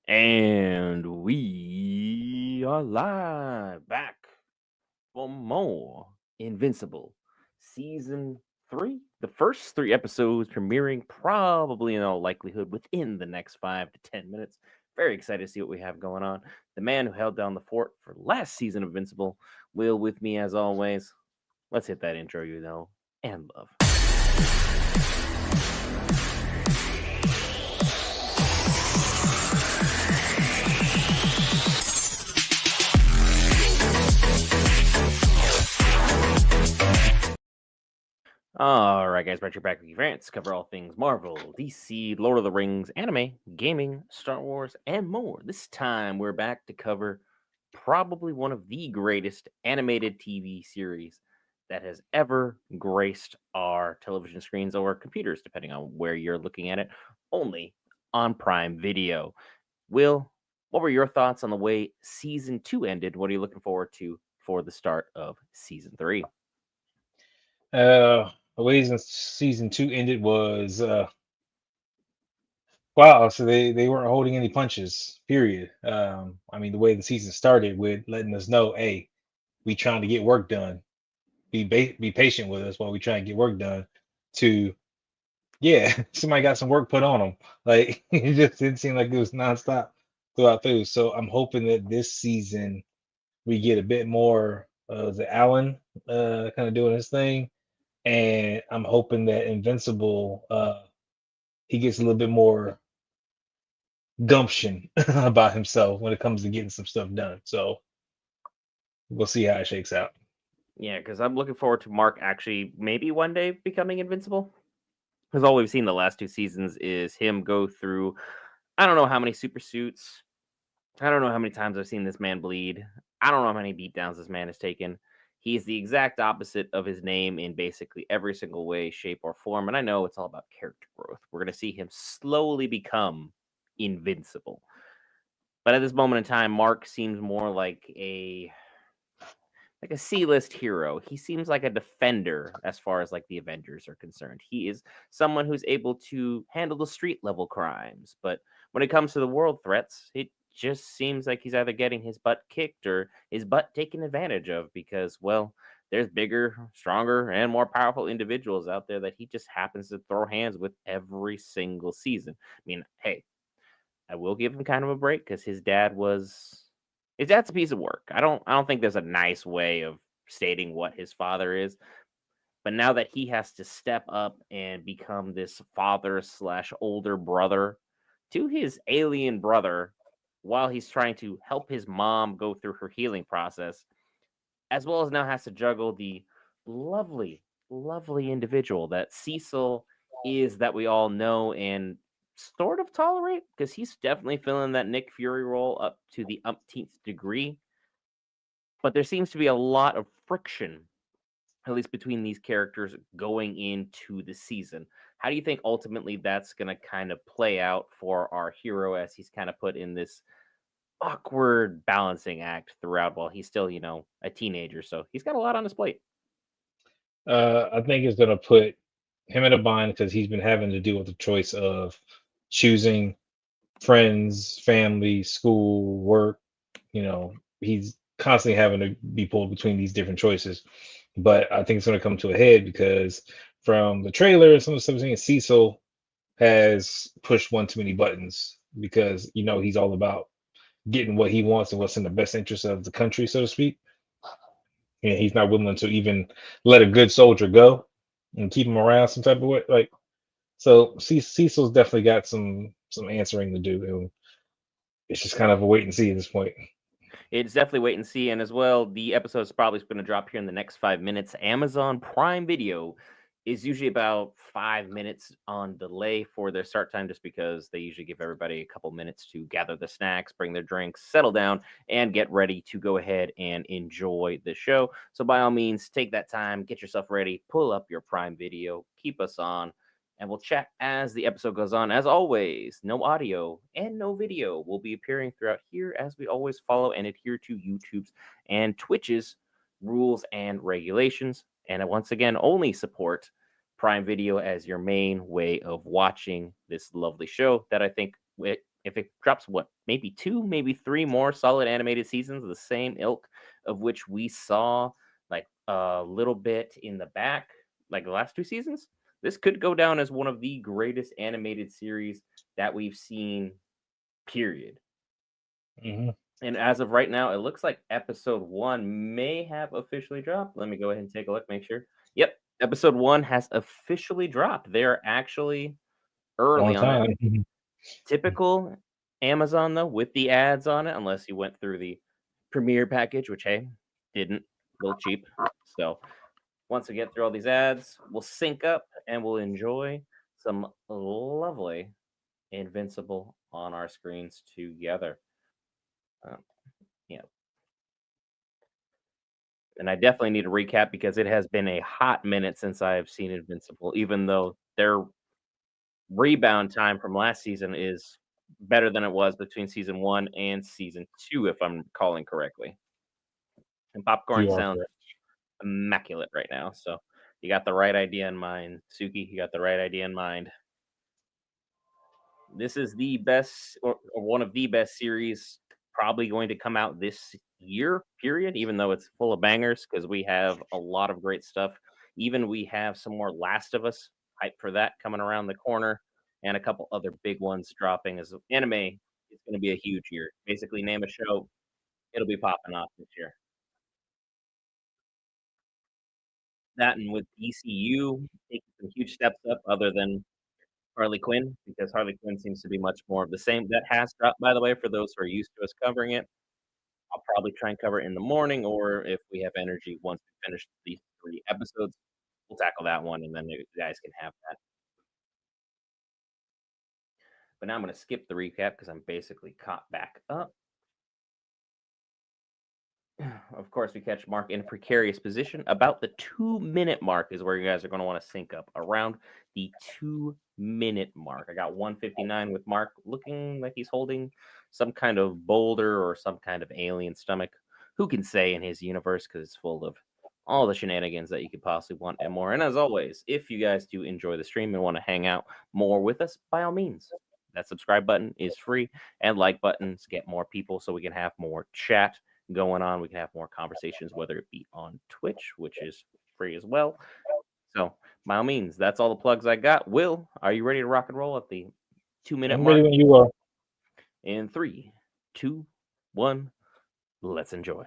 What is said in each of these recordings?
And we are live back for more Invincible Season 3. The first three episodes premiering probably in all likelihood within the next 5 to 10 minutes. Very excited to see what we have going on. The man who held down the fort for last season of Invincible, Will, with me as always. Let's hit that intro you know and love. All right, guys, Retro back with you, France. Cover all things Marvel, DC, Lord of the Rings, anime, gaming, Star Wars, and more. This time, we're back to cover probably one of the greatest animated TV series that has ever graced our television screens or computers, depending on where you're looking at it, only on Prime Video. Will, what were your thoughts on the way season 2 ended? What are you looking forward to for the start of season 3? The way season two ended was wow. So they weren't holding any punches. Period. I mean, the way the season started with letting us know, hey, we trying to get work done. Be patient with us while we try and get work done. To yeah, somebody got some work put on them. Like it just didn't seem like it was nonstop throughout through. So I'm hoping that this season we get a bit more of the Allen kind of doing his thing, and I'm hoping that Invincible he gets a little bit more gumption about himself when it comes to getting some stuff done. So we'll see how it shakes out. Yeah, because I'm looking forward to Mark actually maybe one day becoming invincible. Because all we've seen the last two seasons is him go through I don't know how many super suits. I don't know how many times I've seen this man bleed. I don't know how many beatdowns this man has taken. He's the exact opposite of his name in basically every single way, shape, or form. And I know it's all about character growth. We're going to see him slowly become invincible. But at this moment in time, Mark seems more like a C-list hero. He seems like a defender as far as like the Avengers are concerned. He is someone who's able to handle the street level crimes, but when it comes to the world threats, it just seems like he's either getting his butt kicked or his butt taken advantage of because well, there's bigger, stronger, and more powerful individuals out there that he just happens to throw hands with every single season. I mean, hey, I will give him kind of a break because his dad's a piece of work. I don't think there's a nice way of stating what his father is, but now that he has to step up and become this father slash older brother to his alien brother while he's trying to help his mom go through her healing process, as well as now has to juggle the lovely, lovely individual that Cecil is that we all know and sort of tolerate because he's definitely filling that Nick Fury role up to the umpteenth degree. But there seems to be a lot of friction, at least between these characters going into the season. How do you think ultimately that's going to kind of play out for our hero as he's kind of put in this awkward balancing act throughout while he's still, a teenager? So he's got a lot on his plate. I think it's gonna put him in a bind because he's been having to deal with the choice of choosing friends, family, school, work. He's constantly having to be pulled between these different choices. But I think it's gonna come to a head because from the trailer, some of the stuff I've seen, Cecil has pushed one too many buttons because he's all about getting what he wants and what's in the best interest of the country, so to speak. And he's not willing to even let a good soldier go and keep him around some type of way. Like so, Cecil's definitely got some answering to do, and it's just kind of a wait and see at this point. It's definitely wait and see. And as well, the episode is probably going to drop here in the next 5 minutes. Amazon Prime Video is usually about 5 minutes on delay for their start time, just because they usually give everybody a couple minutes to gather the snacks, bring their drinks, settle down, and get ready to go ahead and enjoy the show. So, by all means, take that time, get yourself ready, pull up your Prime Video, keep us on, and we'll chat as the episode goes on. As always, no audio and no video will be appearing throughout here as we always follow and adhere to YouTube's and Twitch's rules and regulations. And once again, only support Prime Video as your main way of watching this lovely show that I think if it drops what, maybe two, maybe three more solid animated seasons of the same ilk, of which we saw like a little bit in the back, like the last two seasons, this could go down as one of the greatest animated series that we've seen, period. Hmm. And as of right now, it looks like episode one may have officially dropped. Let me go ahead and take a look, make sure. Yep, episode one has officially dropped. They are actually early On on it. time. Typical Amazon though, with the ads on it, unless you went through the premiere package, which hey, didn't, a little cheap. So once we get through all these ads, we'll sync up and we'll enjoy some lovely Invincible on our screens together. Um, yeah, and I definitely need to recap because it has been a hot minute since I have seen Invincible, even though their rebound time from last season is better than it was between season one and season two, if I'm calling correctly. And popcorn You are sounds correct. immaculate right now. So you got the right idea in mind, Suki. You got the right idea in mind. This is the best, or one of the best series probably going to come out this year, period, even though it's full of bangers because we have a lot of great stuff. Even we have some more Last of Us hype for that coming around the corner, and a couple other big ones dropping. As anime is going to be a huge year. Basically, name a show, it'll be popping off this year. That and with ECU taking some huge steps up, other than Harley Quinn, because Harley Quinn seems to be much more of the same. That has dropped, by the way, for those who are used to us covering it. I'll probably try and cover it in the morning, or if we have energy once we finish these three episodes, we'll tackle that one, and then you guys can have that. But now I'm going to skip the recap because I'm basically caught back up. Of course, we catch Mark in a precarious position. About the 2 minute mark is where you guys are going to want to sync up. Around the 2 minute mark. I got 159 with Mark looking like he's holding some kind of boulder or some kind of alien stomach. Who can say in his universe, because it's full of all the shenanigans that you could possibly want and more. And as always, if you guys do enjoy the stream and want to hang out more with us, by all means, that subscribe button is free, and like buttons get more people so we can have more chat going on. We can have more conversations, whether it be on Twitch, which is free as well. So, by all means, that's all the plugs I got. Will, are you ready to rock and roll at the 2 minute I'm ready mark? when you are. In three, two, one, let's enjoy.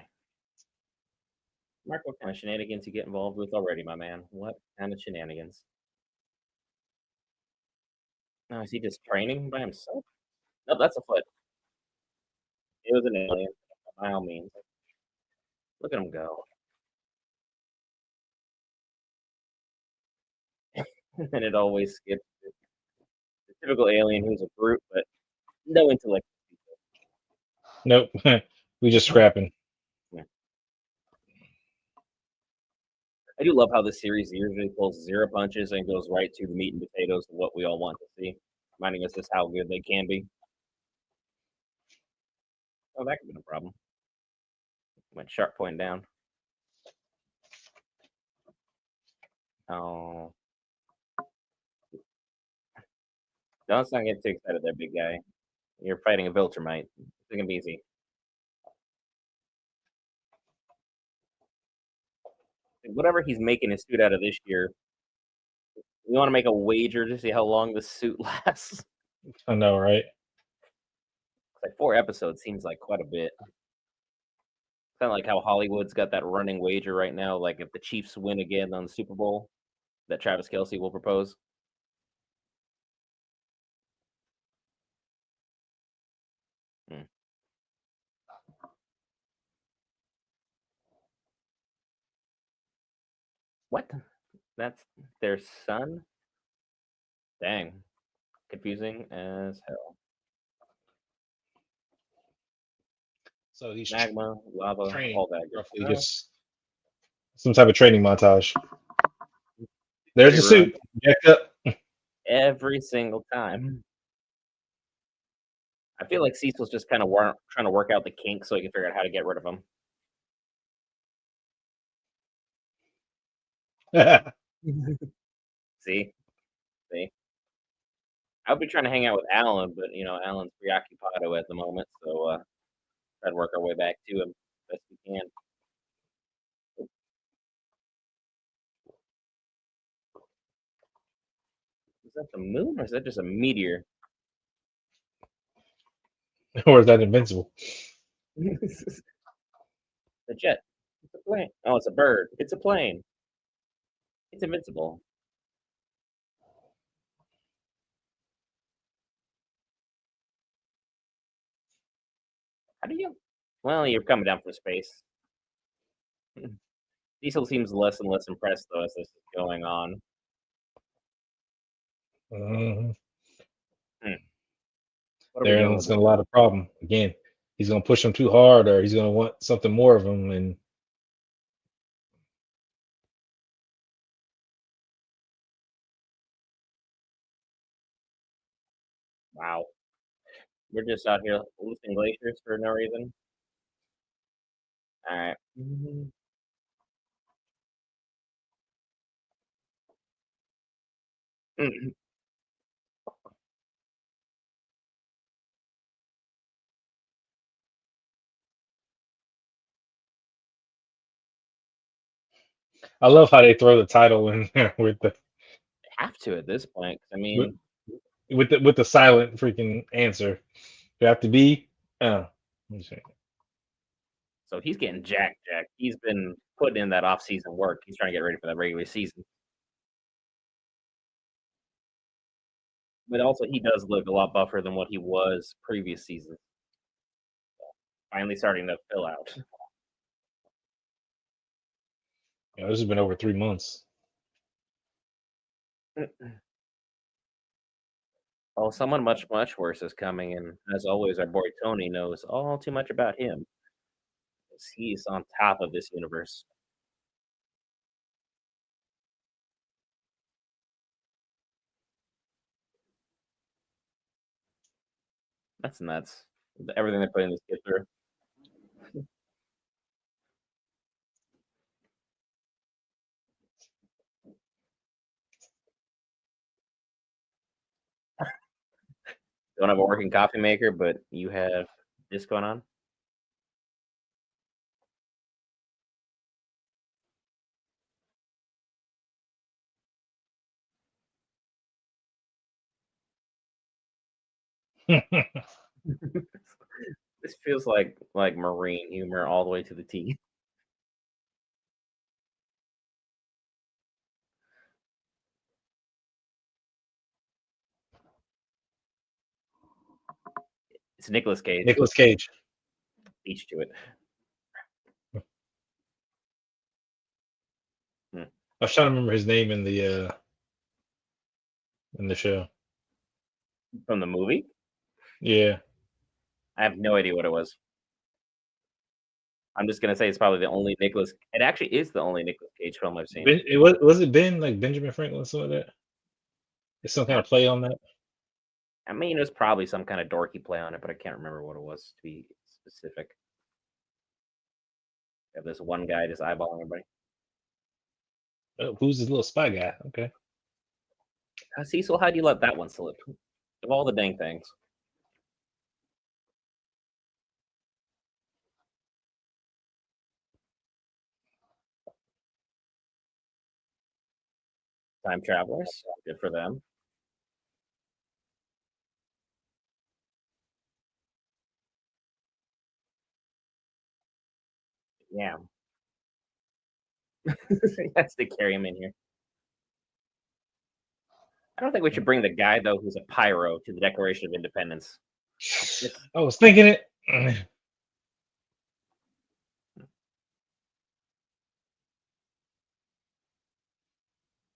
Mark, what kind of shenanigans you get involved with already, my man? What kind of shenanigans? Now, is he just training by himself? No, that's a foot. It was an alien, by all means. Look at him go. And it always skips the typical alien who's a brute, but no intellect. Nope. We just scrapping. Yeah. I do love how this series usually pulls zero punches and goes right to the meat and potatoes of what we all want to see, reminding us just how good they can be. Oh, that could be no problem. Went sharp point down. Oh, don't not get too excited there, big guy. You're fighting a Viltrumite. It's gonna be easy. Whatever he's making his suit out of this year, you want to make a wager to see how long this suit lasts? I know, right? Like 4 episodes seems like quite a bit. Kind of like how Hollywood's got that running wager right now. Like if the Chiefs win again on the Super Bowl, that Travis Kelsey will propose. Hmm. What? That's their son? Dang. Confusing as hell. So he's Magma, lava, training all that good roughly stuff. just some type of training montage. There's Pretty the ruined suit. Jacked up. every single time. I feel like Cecil's just kind of trying to work out the kinks so he can figure out how to get rid of them. See? See? I'll be trying to hang out with Alan, but Alan's preoccupado at the moment, so try to work our way back to him best we can. Is that the moon or is that just a meteor? Or is that invincible? The jet. It's a plane. Oh, it's a bird. It's a plane. It's invincible. How do you? Well, you're coming down from space. Cecil seems less and less impressed though as this is going on. Mhm. Hmm. What are we doing There's with this gonna a one? lot of problem again. He's gonna push him too hard, or he's gonna want something more of him, and Wow. We're just out here lifting glaciers for no reason. All right. I love how they throw the title in there with the Have to at this point. 'Cause, I with, mean, with the silent freaking answer. You have to be. Oh, let me see. so he's getting jacked. He's been putting in that off-season work. He's trying to get ready for that regular season. But also, he does look a lot buffer than what he was previous season. Finally starting to fill out. This has been over 3 months. Oh, someone much, much worse is coming, and as always, our boy Tony knows all too much about him. 'Cause he's on top of this universe. That's nuts. Everything they're putting this kid through. Don't have a working coffee maker, but you have this going on. This feels like marine humor all the way to the T. It's Nicolas Cage. Nicholas Cage. Each to it. Hmm. I was trying to remember his name in the show. From the movie? Yeah, I have no idea what it was. I'm just gonna say it's probably the only Nicolas. It actually is the only Nicolas Cage film I've seen. was it Ben like Benjamin Franklin something like that? It's some kind I of play on that. I mean, it was probably some kind of dorky play on it, but I can't remember what it was to be specific. You have this one guy just eyeballing everybody. Oh, who's this little spy guy? Okay. Cecil, how do you let that one slip? Of all the dang things, time travelers, good for them. Yeah, that's to carry him in here. I don't think we should bring the guy though who's a pyro to the Declaration of Independence. This I was thinking it.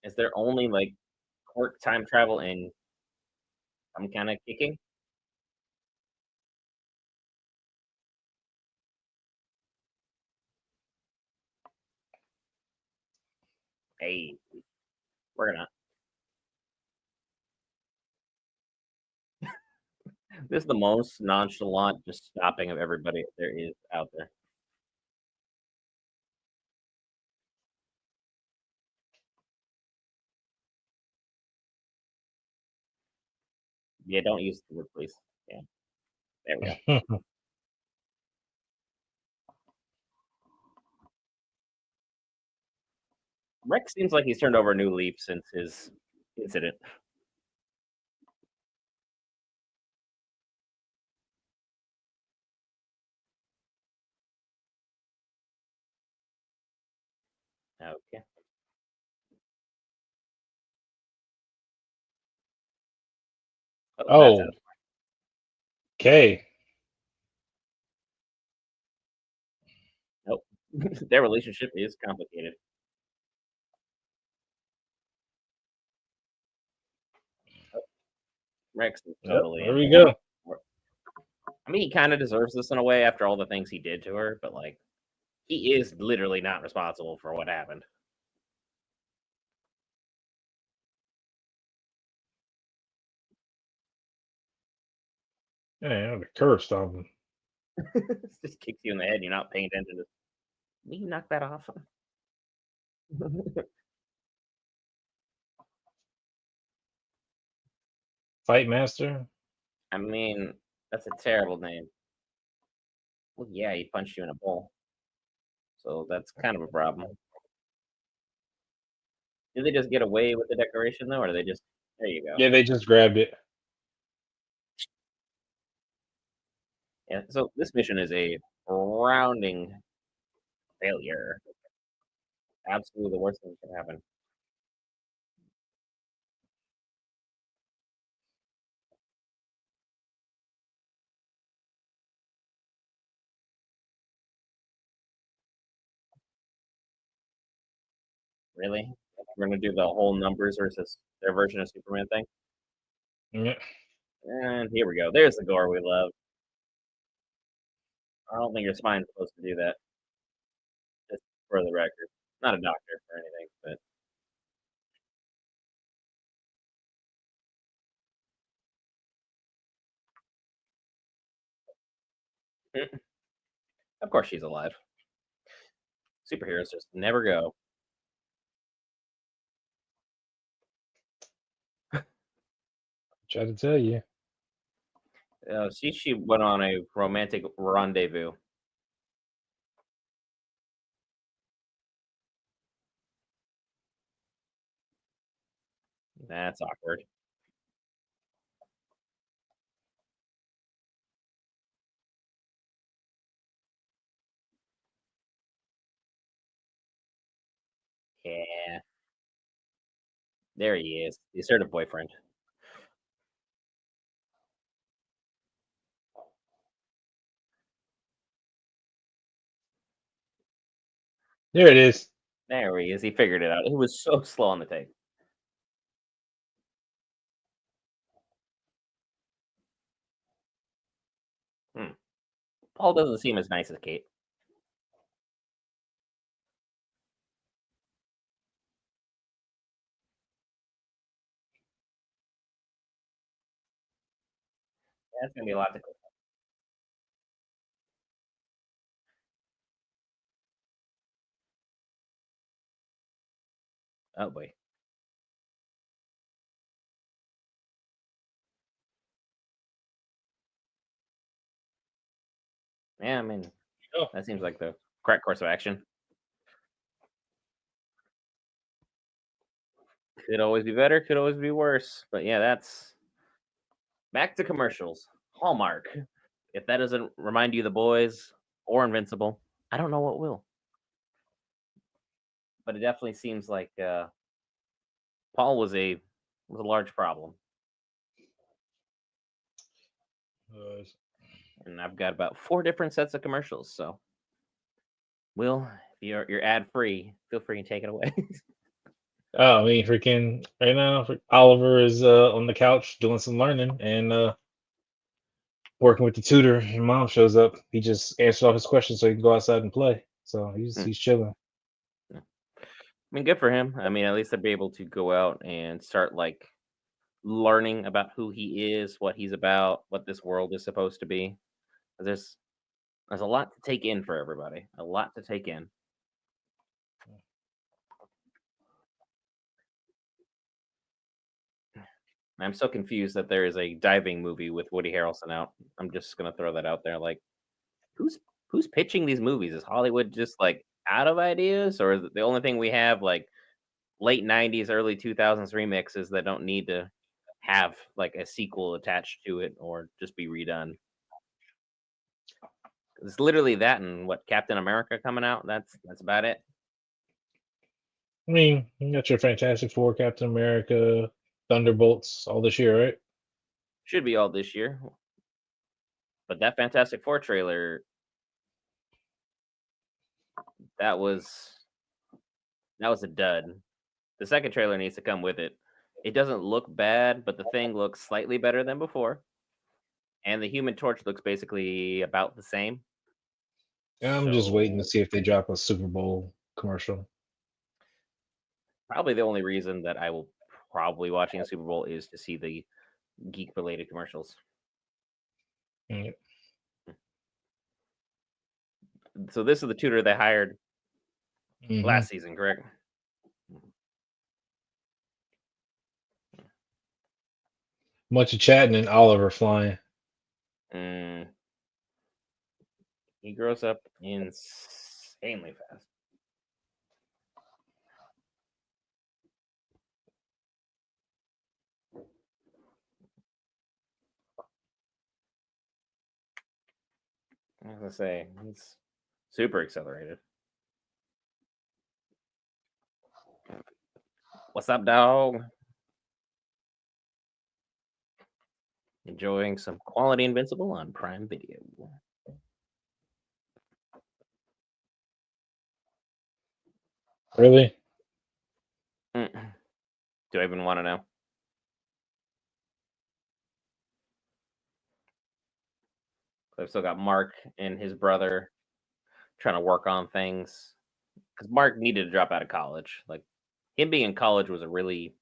is there only like quirk time travel and some kind of kicking? Hey, we're gonna. This is the most nonchalant just stopping of everybody there is out there. Yeah, don't use the word please. Yeah, there we go. Rex seems like he's turned over a new leaf since his incident. Okay. Oh, that's out Oh, of okay. nope. Their relationship is complicated. Oh, Rex is Yep, totally there in we for go. I mean, he kind of deserves this in a way after all the things he did to her, but like, he is literally not responsible for what happened. Yeah, the curve stopping. Just kicks you in the head. You're not paying attention to. Will you knock that off? Fight Master. I mean, that's a terrible name. Well, yeah, he punched you in a bowl, so that's kind of a problem. Did they just get away with the decoration though, or do they just? There you go. Yeah, they just grabbed it. Yeah. So this mission is a rounding failure. Absolutely the worst thing that can happen. Really? We're gonna do the whole numbers versus their version of Superman thing. Yeah. And here we go. There's the gore we love. I don't think your spine's supposed to do that. Just for the record, not a doctor or anything, but of course she's alive. Superheroes just never go. Try to tell you. She went on a romantic rendezvous. That's awkward. Yeah, there he is, the assertive boyfriend. There it is. There he is. He figured it out. He was so slow on the take. Hmm. Paul doesn't seem as nice as Kate. That's gonna be a lot to. Oh boy. Yeah, I mean Oh, that seems like the correct course of action. Could always be better. Could always be worse. But yeah, that's back to commercials. Hallmark. If that doesn't remind you of the boys or Invincible, I don't know what will. But it definitely seems like Paul was a large problem, uh, and I've got about 4 different sets of commercials. So, Will, if you're ad free, feel free to take it away. oh, I mean, freaking right now, Oliver is on the couch doing some learning and working with the tutor. And mom shows up. He just answers all his questions so he can go outside and play. So he's Hmm, he's chilling. yeah. I mean, good for him. I mean, at least they'll be able to go out and start like learning about who he is, what he's about, what this world is supposed to be. There's there's a lot to take in for everybody. A lot to take in. I'm so confused that there is a diving movie with Woody Harrelson out. I'm just gonna throw that out there. Like, who's who's pitching these movies? Is Hollywood just like out of ideas, or is it the only thing we have like late '90s, early 2000s remixes that don't need to have like a sequel attached to it or just be redone? It's literally that and what Captain America coming out. That's about it. I mean, you got your Fantastic Four, Captain America, Thunderbolts all this year, right? Should be all this year, but that Fantastic Four trailer that was that was a dud. The second trailer needs to come with it. It doesn't look bad, but the thing looks slightly better than before, and the Human Torch looks basically about the same. Yeah, I'm just waiting to So see if they drop a Super Bowl commercial. probably the only reason that I will probably watching the Super Bowl is to see the geek related commercials. Mm, So this is the tutor they hired mhm. last season, correct? Much of chatting and Oliver flying. Mm, he grows up insanely fast. I was gonna say he's super accelerated. What's up, dog? Enjoying some quality Invincible on Prime Video. Really? Mm. Do I even want to know? I've still got Mark and his brother trying to work on things because Mark needed to drop out of college. Like him being in college was a really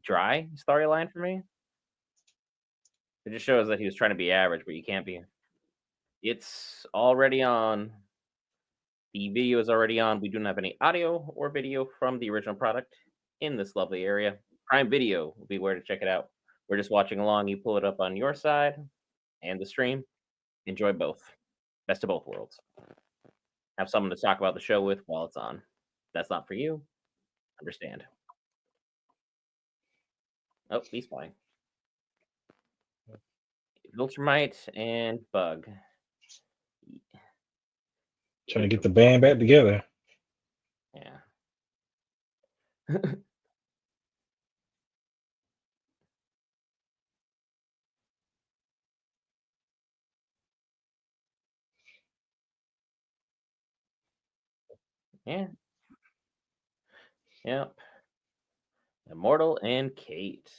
dry storyline for me. It just shows that he was trying to be average, but you can't be. It's already on. The video is already on. We don't have any audio or video from the original product in this lovely area. Prime Video will be where to check it out. We're just watching along. You pull it up on your side and the stream. Enjoy both. Best of both worlds. Have someone to talk about the show with while it's on. That's not for you. Understand. Oh, he's flying. Viltrumite and Bug. Trying to get the band back together. Yeah. Yeah. Yep. Immortal and Kate.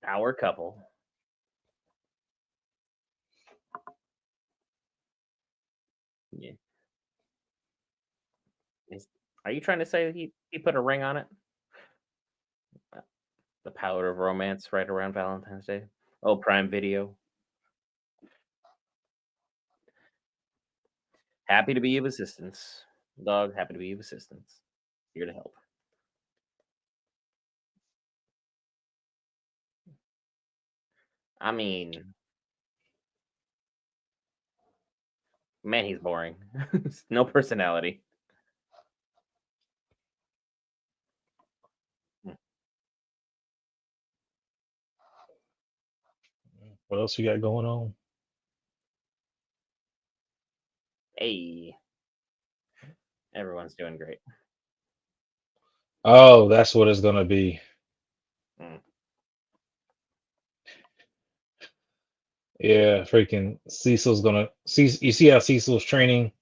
Our couple. Yeah. Is, are you trying to say he put a ring on it? The power of romance right around Valentine's Day. Oh, Prime Video. Happy to be of assistance. Dog, happy to be of assistance. Here to help. I mean, man, he's boring. No personality. Hmm. What else you got going on? Hey, everyone's doing great. Oh, that's what it's gonna be. Mm. Yeah, freaking Cecil's gonna see. You see how Cecil's training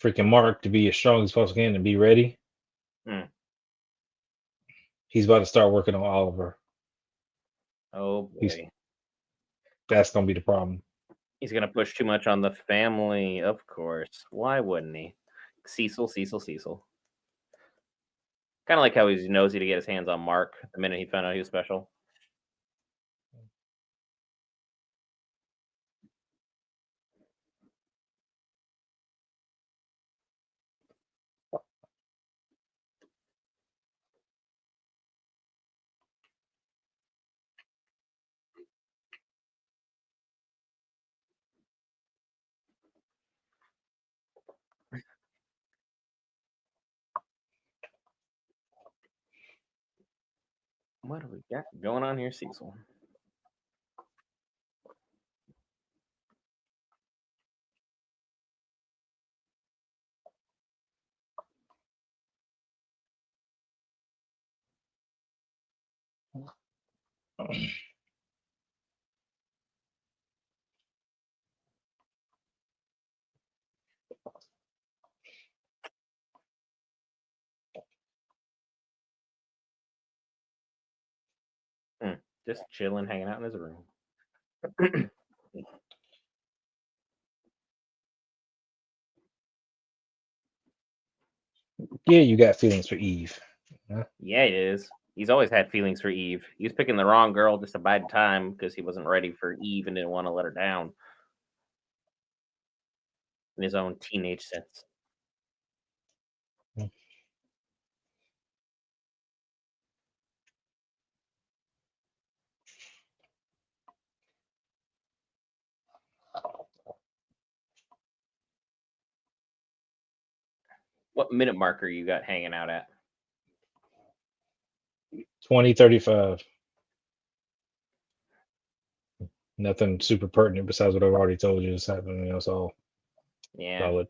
freaking Mark to be as strong as possible can and be ready. Mm. He's about to start working on Oliver. Oh He's boy. That's gonna be the problem. He's gonna push too much on the family, of course. Why wouldn't he? Cecil, Cecil, Cecil. Kind of like how he's nosy to get his hands on Mark the minute he found out he was special. What do we got going on here, Cecil? Hmm, just chilling, hanging out in his room. Yeah, you got feelings for Eve. Huh? Yeah, it is. He's always had feelings for Eve. He was picking the wrong girl just to bide time because he wasn't ready for Eve and didn't want to let her down in his own teenage sense. What minute marker you got hanging out at? 2035. Nothing super pertinent besides what I've already told you is happening. That's all Yeah, solid.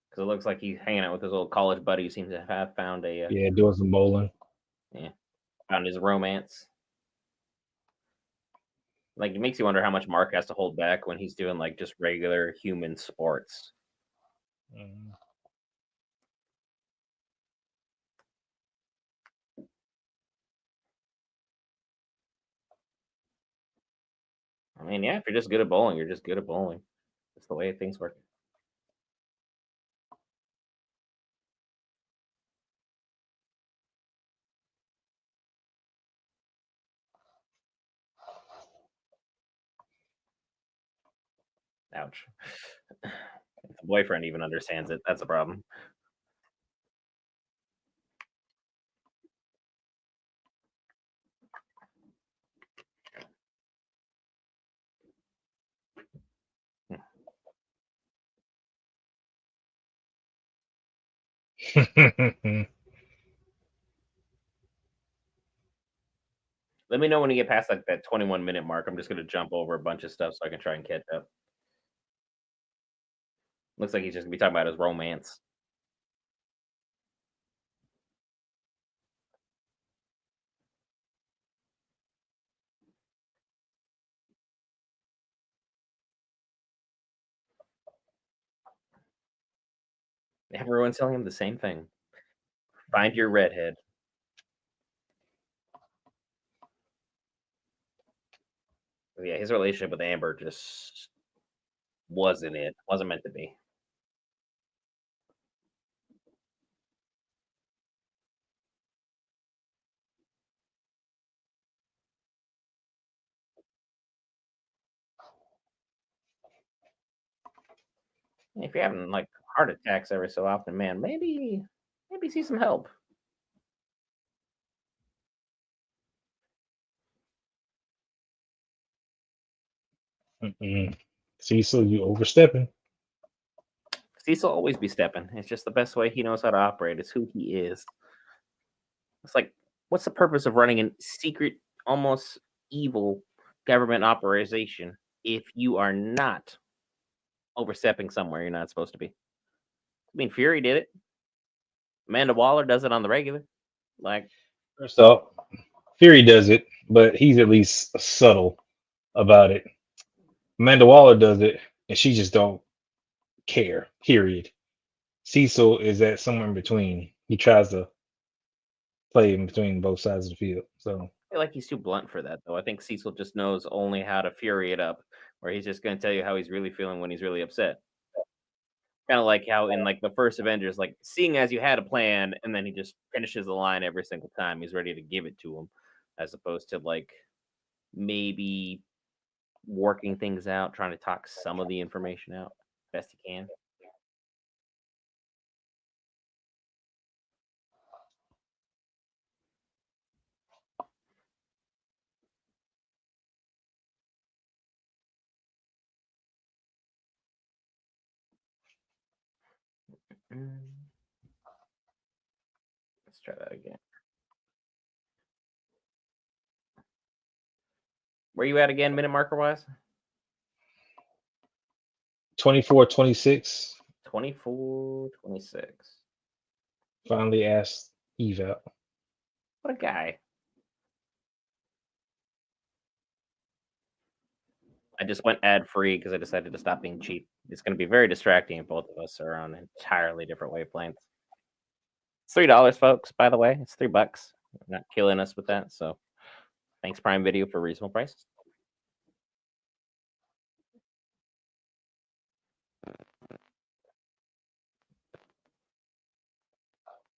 because it looks like he's hanging out with his old college buddy who seems to have found Yeah, doing some bowling. yeah, found his romance. Like it makes you wonder how much Mark has to hold back when he's doing like just regular human sports. Mhm. I mean, yeah, if you're just good at bowling, you're just good at bowling. That's the way things work. Ouch. If the boyfriend even understands it, that's a problem. Let me know when you get past like that 21-minute mark. I'm just gonna jump over a bunch of stuff so I can try and catch up. Looks like he's just gonna be talking about his romance. Everyone's telling him the same thing. Find your redhead. Yeah, his relationship with Amber just wasn't it. Wasn't meant to be. If you're having like heart attacks every so often, man, maybe see some help. Mm-mm. Cecil, you overstepping. Cecil always be stepping. It's just the best way he knows how to operate. It's who he is. It's like, what's the purpose of running a secret, almost evil government operation if you are not overstepping somewhere you're not supposed to be? I mean, Fury did it. Amanda Waller does it on the regular. Like, First off, Fury does it, but he's at least subtle about it. Amanda Waller does it, and she just don't care. Period. Cecil is at somewhere in between. He tries to play in between both sides of the field. So I feel like he's too blunt for that, though. I think Cecil just knows only how to fury it up, where he's just going to tell you how he's really feeling when he's really upset. Kind of like how in like the first Avengers, like seeing as you had a plan, and then he just finishes the line every single time. He's ready to give it to him, as opposed to like maybe working things out, trying to talk some of the information out best he can. Mm, let's try that again. Where you at again, minute marker wise? 24-26. 24, 26. Finally asked Eve out. What a guy. I just went ad free because I decided to stop being cheap. It's going to be very distracting if both of us are on entirely different wavelengths. It's $3, folks. By the way, it's $3. Not killing us with that. So, thanks Prime Video for reasonable prices.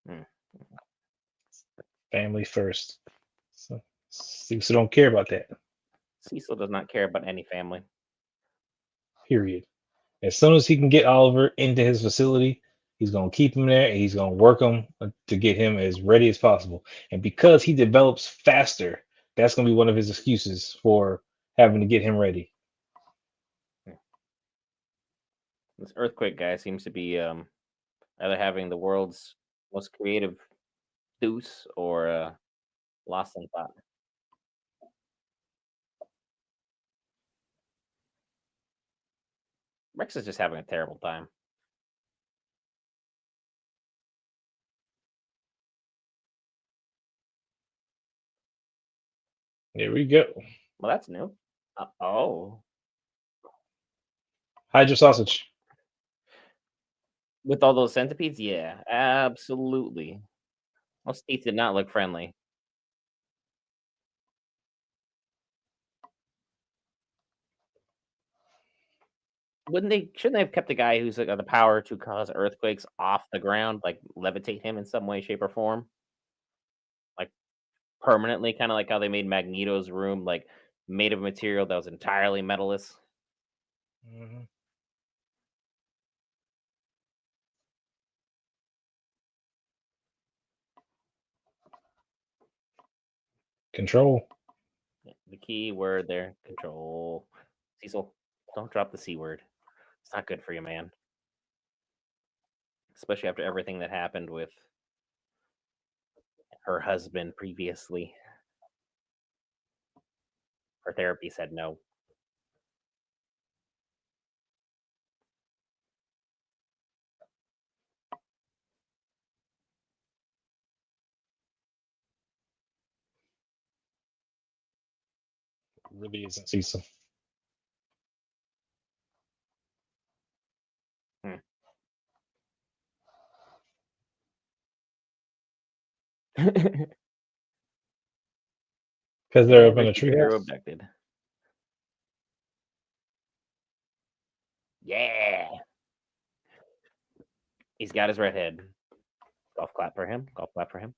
Hmm. Family first. So Cecil don't care about that. Cecil does not care about any family. Period. As soon as he can get Oliver into his facility, he's gonna keep him there and he's gonna work him to get him as ready as possible. And because he develops faster, that's gonna be one of his excuses for having to get him ready. This earthquake guy seems to be either having the world's most creative deuce or lost in thought. Rex is just having a terrible time. There we go. Well, that's new. Oh, Hydra sausage. with all those centipedes, yeah, absolutely. Those teeth did not look friendly. Wouldn't they? Shouldn't they have kept the guy who's got the power to cause earthquakes off the ground, like levitate him in some way, shape, or form, like permanently, kind of like how they made Magneto's room like made of material that was entirely metalless. Mhm. Control. The key word there, control. Cecil, don't drop the C word. It's not good for you, man. Especially after everything that happened with her husband previously. Her therapy said no. Really isn't Cecil. Hmm. Because they're up in a Superhero treehouse. abducted. Yeah. He's got his redhead. Golf clap for him. Golf clap for him.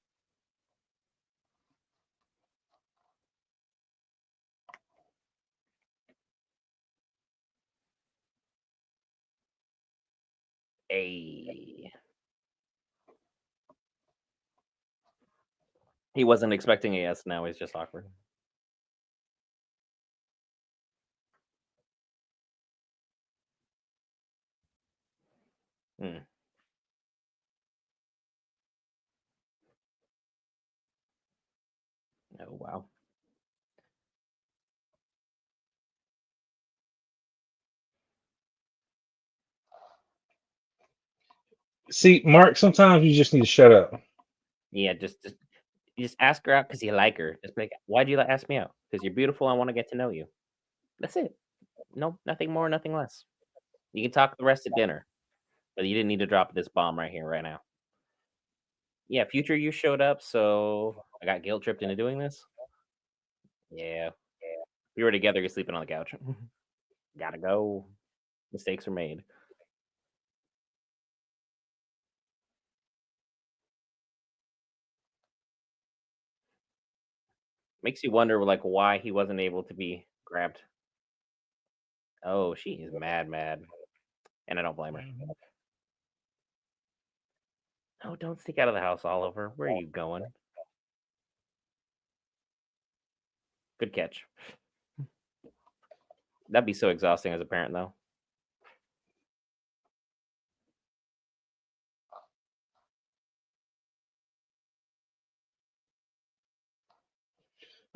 A. He wasn't expecting a yes. Now he's just awkward. Hmm. Oh wow. See, Mark, sometimes you just need to shut up. Yeah. Just you just ask her out because you like her. Just be like, why do you ask me out? Because you're beautiful. I want to get to know you. That's it. No, nothing more, nothing less. You can talk the rest at dinner, but you didn't need to drop this bomb right here, right now. Yeah, future you showed up, so I got guilt tripped into doing this. Yeah, we were together. You're sleeping on the couch. Gotta go. Mistakes are made. Makes you wonder, like, why he wasn't able to be grabbed. Oh, she is mad, mad, and I don't blame her. Mhm. Oh, don't sneak out of the house, Oliver. Where are you going? Good catch. That'd be so exhausting as a parent, though.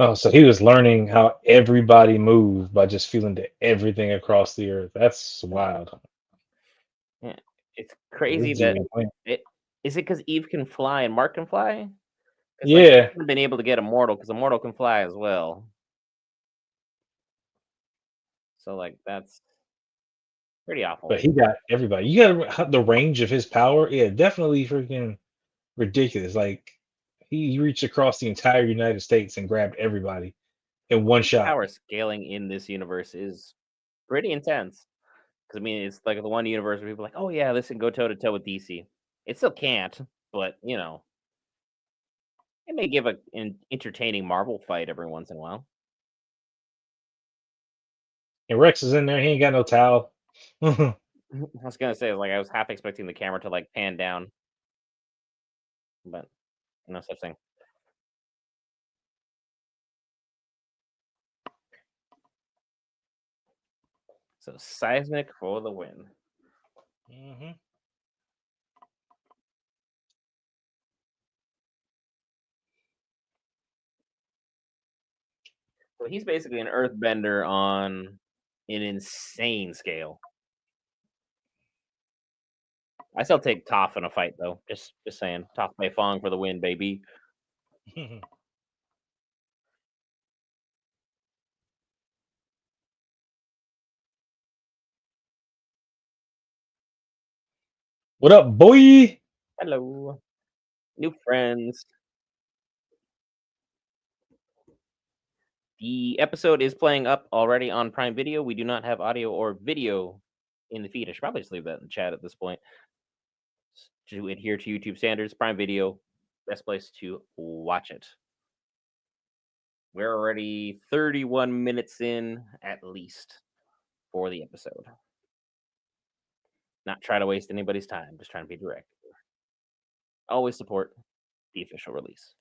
Oh, so he was learning how everybody moved by just feeling everything across the earth. That's wild. Yeah, it's This crazy dude that ain't playing. it is it because Eve can fly and Mark can fly? Because like, they Yeah, shouldn't have been able to get Immortal because Immortal can fly as well. So, like, that's pretty but awful. he got everybody. You got the range of his power. Yeah, definitely freaking ridiculous. Like he reached across the entire United States and grabbed everybody in one shot. Power scaling in this universe is pretty intense. Because I mean, it's like the one universe where people are like, "Oh, yeah, this can go toe to toe with DC." It still can't, but, it may give an entertaining Marvel fight every once in a while. And Rex is in there. He ain't got no towel. I was gonna say, like, I was half expecting the camera to, like, pan down, but no such thing. So, Seismic for the win. Hmm. So he's basically an earthbender on an insane scale. I still take Toph in a fight though. Just saying. Toph Mei Fong for the win, baby. What up, boy? Hello. New friends. The episode is playing up already on Prime Video. We do not have audio or video in the feed. I should probably just leave that in the chat at this point. To adhere to YouTube standards, Prime Video, best place to watch it. We're already 31 minutes in at least for the episode. Not trying to waste anybody's time, just trying to be direct. Always support the official release.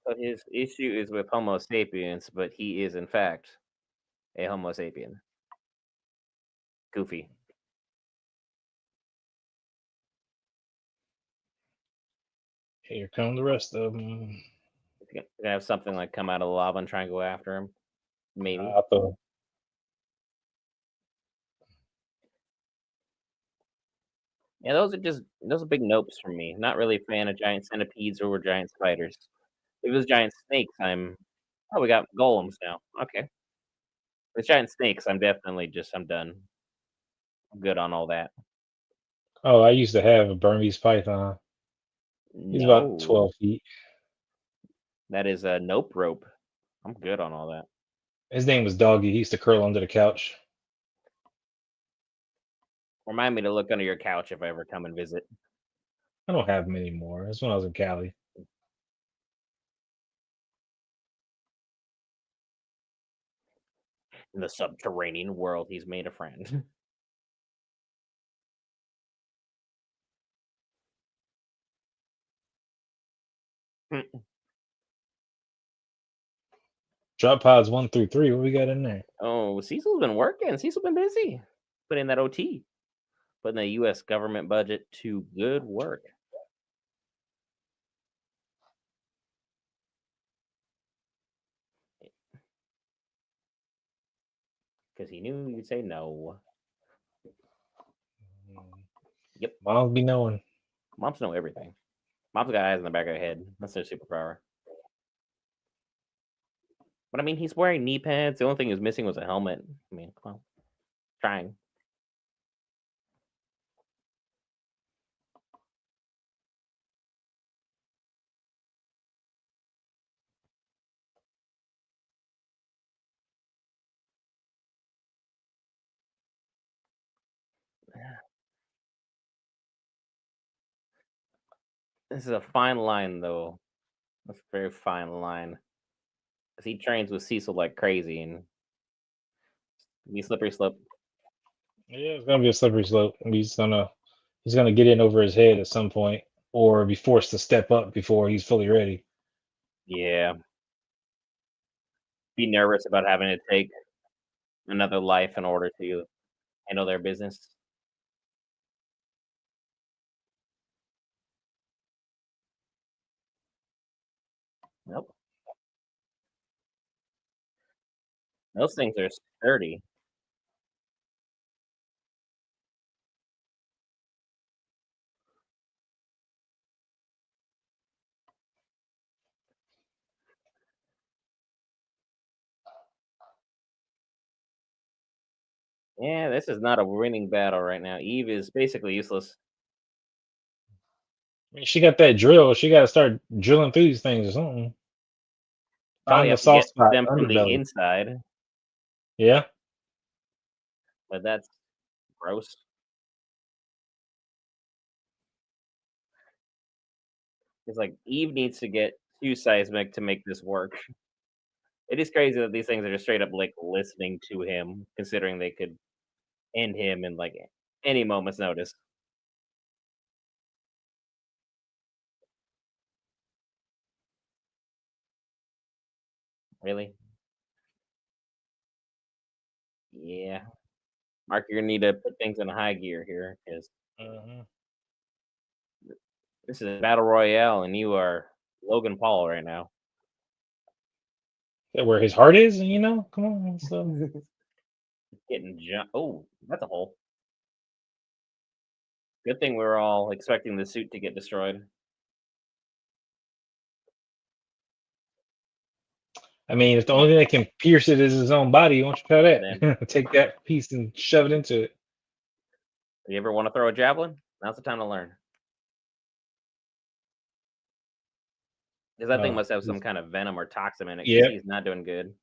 So his issue is with Homo sapiens, but he is in fact a Homo sapien. Goofy. Here come the rest of them. He's gonna have something like come out of the lava and try and go after him. Maybe. I thought, Yeah, those are big nopes for me. Not really a fan of giant centipedes or giant spiders. If it was giant snakes, we got golems now. Okay. With giant snakes, I'm done. I'm good on all that. oh, I used to have a Burmese python. He's about No. 12 feet. That is a nope rope. I'm good on all that. His name was Doggy. He used to curl under the couch. Remind me to look under your couch if I ever come and visit. I don't have him anymore. That's when I was in Cali. In the subterranean world, he's made a friend. Drop pods 1 through 3. What we got in there? Oh, Cecil's been working. Cecil's been busy. Putting that OT. Putting the U.S. government budget to good work. Because he knew you'd say no. Yep. Moms be knowing. Moms know everything. Mom's got eyes in the back of her head. That's their superpower. But I mean, he's wearing knee pads. The only thing he was missing was a helmet. I mean, come on. Trying. This is a fine line, though. That's a very fine line. Because he trains with Cecil like crazy and be slippery slope. Yeah, it's gonna be a slippery slope. He's gonna get in over his head at some point, or be forced to step up before he's fully ready. Yeah. Be nervous about having to take another life in order to handle their business. Nope. Those things are sturdy. Yeah, this is not a winning battle right now. Eve is basically useless. I mean, she got that drill. She got to start drilling through these things or something. Probably Find the have to get soft spot, them the from the underbelly. inside, Yeah. but that's gross. It's like Eve needs to get too seismic to make this work. It is crazy that these things are just straight up like listening to him, considering they could end him in like any moment's notice. Really? Yeah. Mark, you're gonna need to put things in high gear here because Hmm. this is a battle royale and you are Logan Paul right now. That where his heart is, you know? Come on. So, Getting jump. Oh, that's a hole. Good thing we were all expecting the suit to get destroyed. I mean, if the only thing that can pierce it is his own body, why don't you try Then, that? Take that piece and shove it into it. you ever want to throw a javelin? Now's the time to learn. Because that thing Oh, must have some kind of venom or toxin in it. Because yeah. he's not doing good.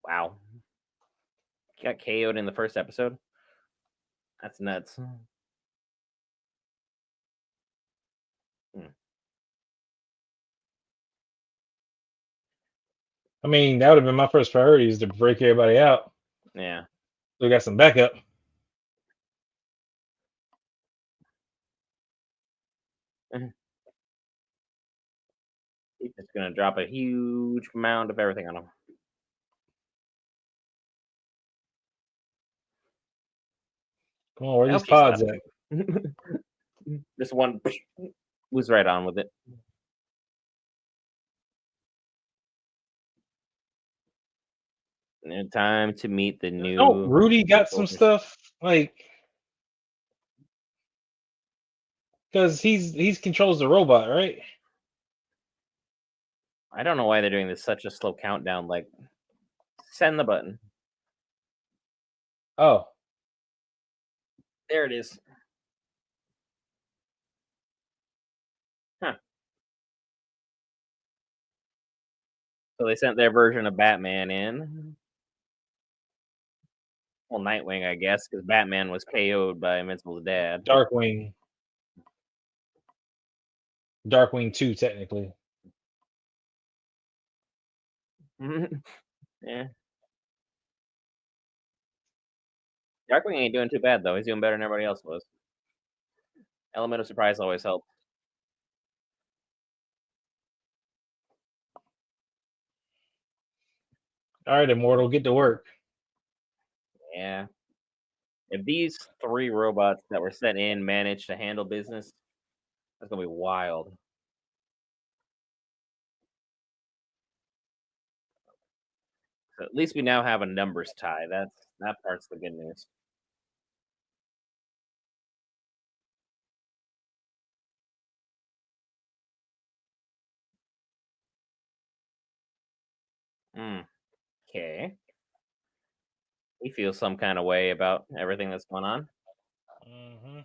Wow, got KO'd in the first episode. That's nuts. Hmm. I mean, that would have been my first priority is to break everybody out. Yeah, So we got some backup. he's just gonna drop a huge mound of everything on him. Come on, where are I these hope she pods stops. at? Just one was right on with it. And time to meet the Don't new Rudy got some soldiers. stuff like because he's controls the robot, right? I don't know why they're doing this such a slow countdown. Like, send the button. Oh, There it is. Huh. So they sent their version of Batman in. Well, Nightwing, I guess, because Batman was KO'd by Invincible's dad. Darkwing, Darkwing 2 technically. Yeah. Darkwing ain't doing too bad though. He's doing better than everybody else was. Element of surprise always helps. All right, Immortal, get to work. Yeah. If these three robots that were sent in manage to handle business, that's gonna be wild. So at least we now have a numbers tie. That part's the good news. Okay. He feels some kind of way about everything that's going on. Hmm.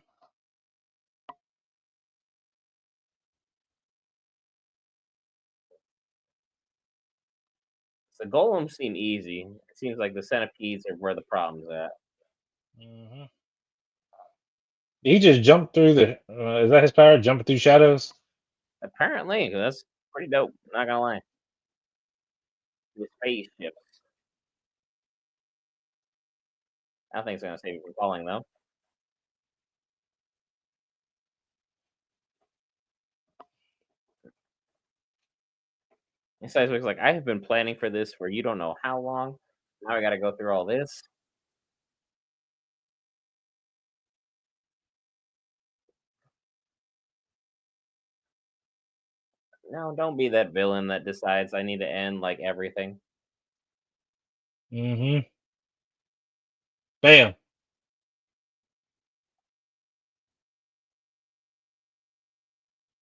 The golems seem easy. It seems like the centipedes are where the problem's at. Hmm. He just jumped through the. Is that his power? Jumping through shadows? Apparently, that's pretty dope. Not gonna lie. The spaceships. I don't think it's gonna save you from falling though. And Seismic's like, I have been planning for this for you don't know how long. Now I gotta go through all this. No, don't be that villain that decides I need to end, like, everything. Mm-hmm. Bam.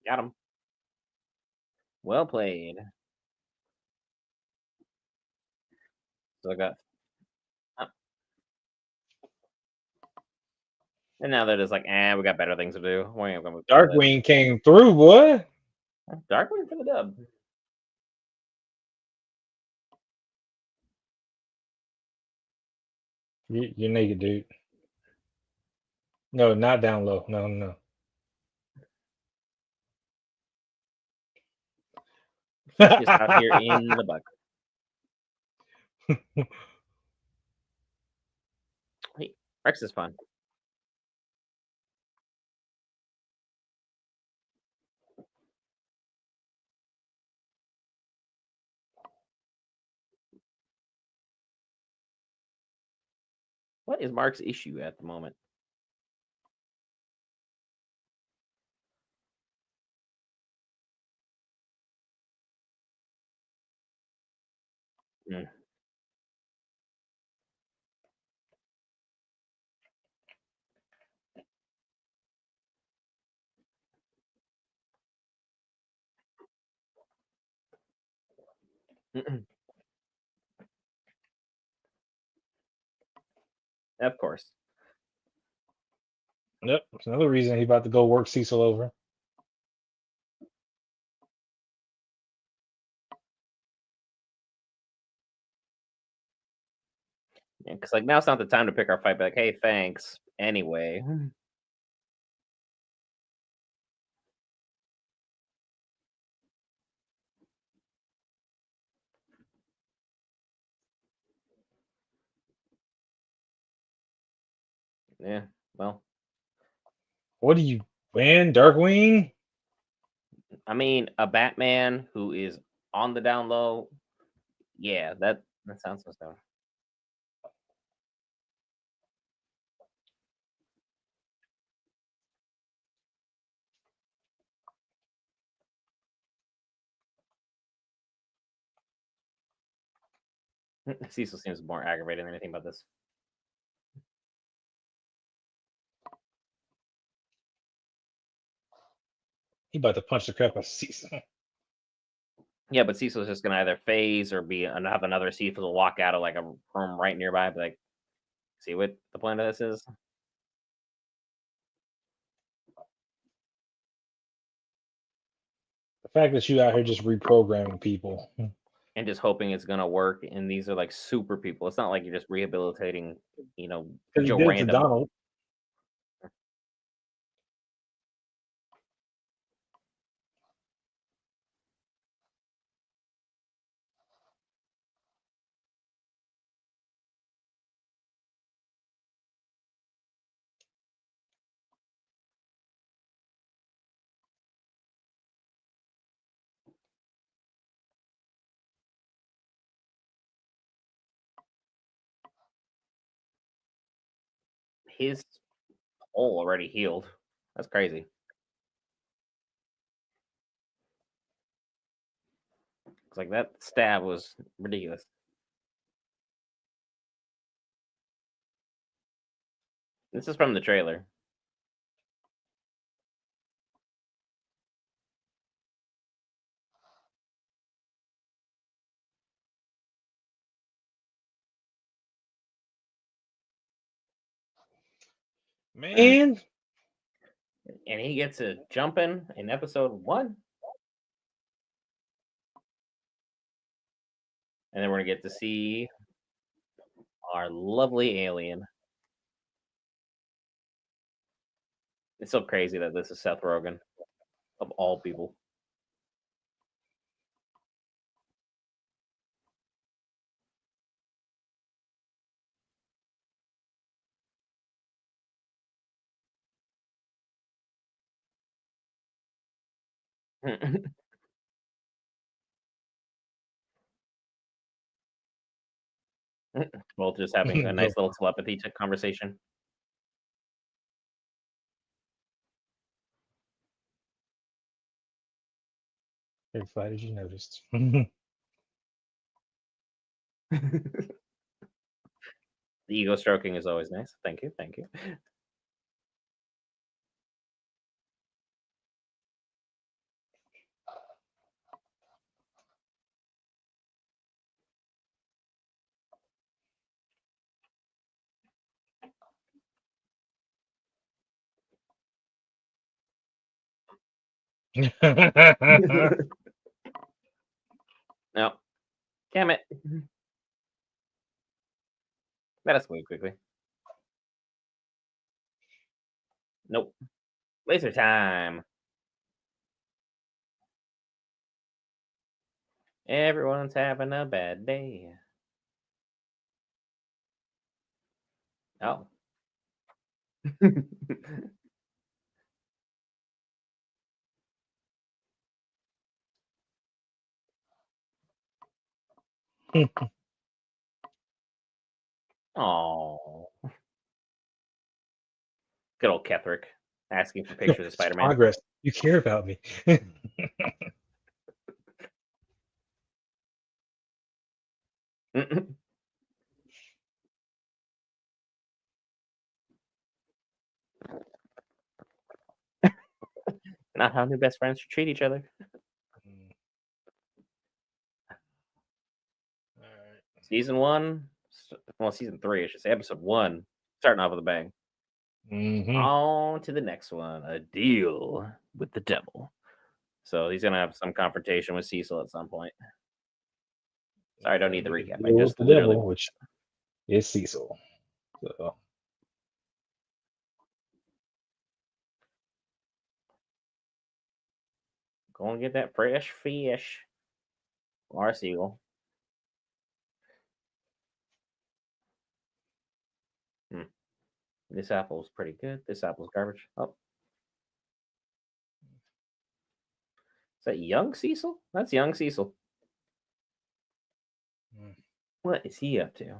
Got him. Well played. So I got uh, and now they're just like, we got better things to do. We ain't gonna kill this." Darkwing came through, boy. Darkwing for the dub. You're naked, dude. No, not down low. No, no. He's just out here in the buck. Hey, Rex is fun. What is Mark's issue at the moment? Mm. Of course. Yep. That's another reason he about to go work Cecil over. Yeah, because like now's not the time to pick our fight. But like, hey, thanks. Anyway, yeah. Well, What do you win, Darkwing? I mean, a Batman who is on the down low. Yeah, that sounds so stuff. Cecil seems more aggravated than anything about this. He about to punch the crap out of Cecil. Yeah, but Cecil's just gonna either phase or have another Cecil walk out of like a room right nearby. Be like, see what the point of this is, The fact that you out here just reprogramming people. and just hoping it's gonna work. And these are like super people. It's not like you're just rehabilitating, Because he Joe did it to Random. Donald. His hole already healed. That's crazy. It's like that stab was ridiculous. This is from the trailer. And Man, and he gets a jumping in episode 1, and then we're gonna get to see our lovely alien. It's so crazy that this is Seth Rogen of all people. Both just having a Go nice little telepathy conversation. Verified as you noticed. The ego stroking is always nice. Thank you. Thank you. No, damn it. That escalated quickly. Nope. Laser time. Everyone's having a bad day. Oh. Oh. Good old Ketherick asking for pictures of It's Spider Man. progress. You care about me. Not how new best friends should treat each other. Mm, all right. Season one, well, season three, I should say, episode one, starting off with a bang. Mm-hmm. On to the next one, a deal with the devil. So he's gonna have some confrontation with Cecil at some point. Sorry, I don't need the Make a recap. I deal with just the literally devil, which is Cecil. So, go and get that fresh fish. Or a seagull. Hmm. This apple's pretty good. This apple's garbage. Oh, is that young Cecil? That's young Cecil. mm. What is he up to?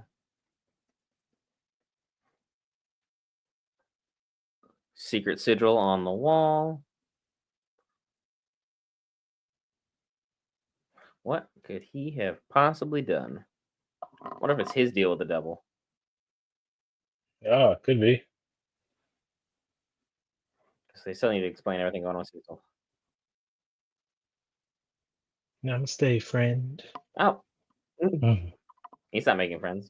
Secret sigil on the wall. What could he have possibly done? What if it's his deal with the devil? Yeah, could be. Because they still need to explain everything going on with Cecil. Namaste, friend. Oh, mm, Mhm. he's not making friends.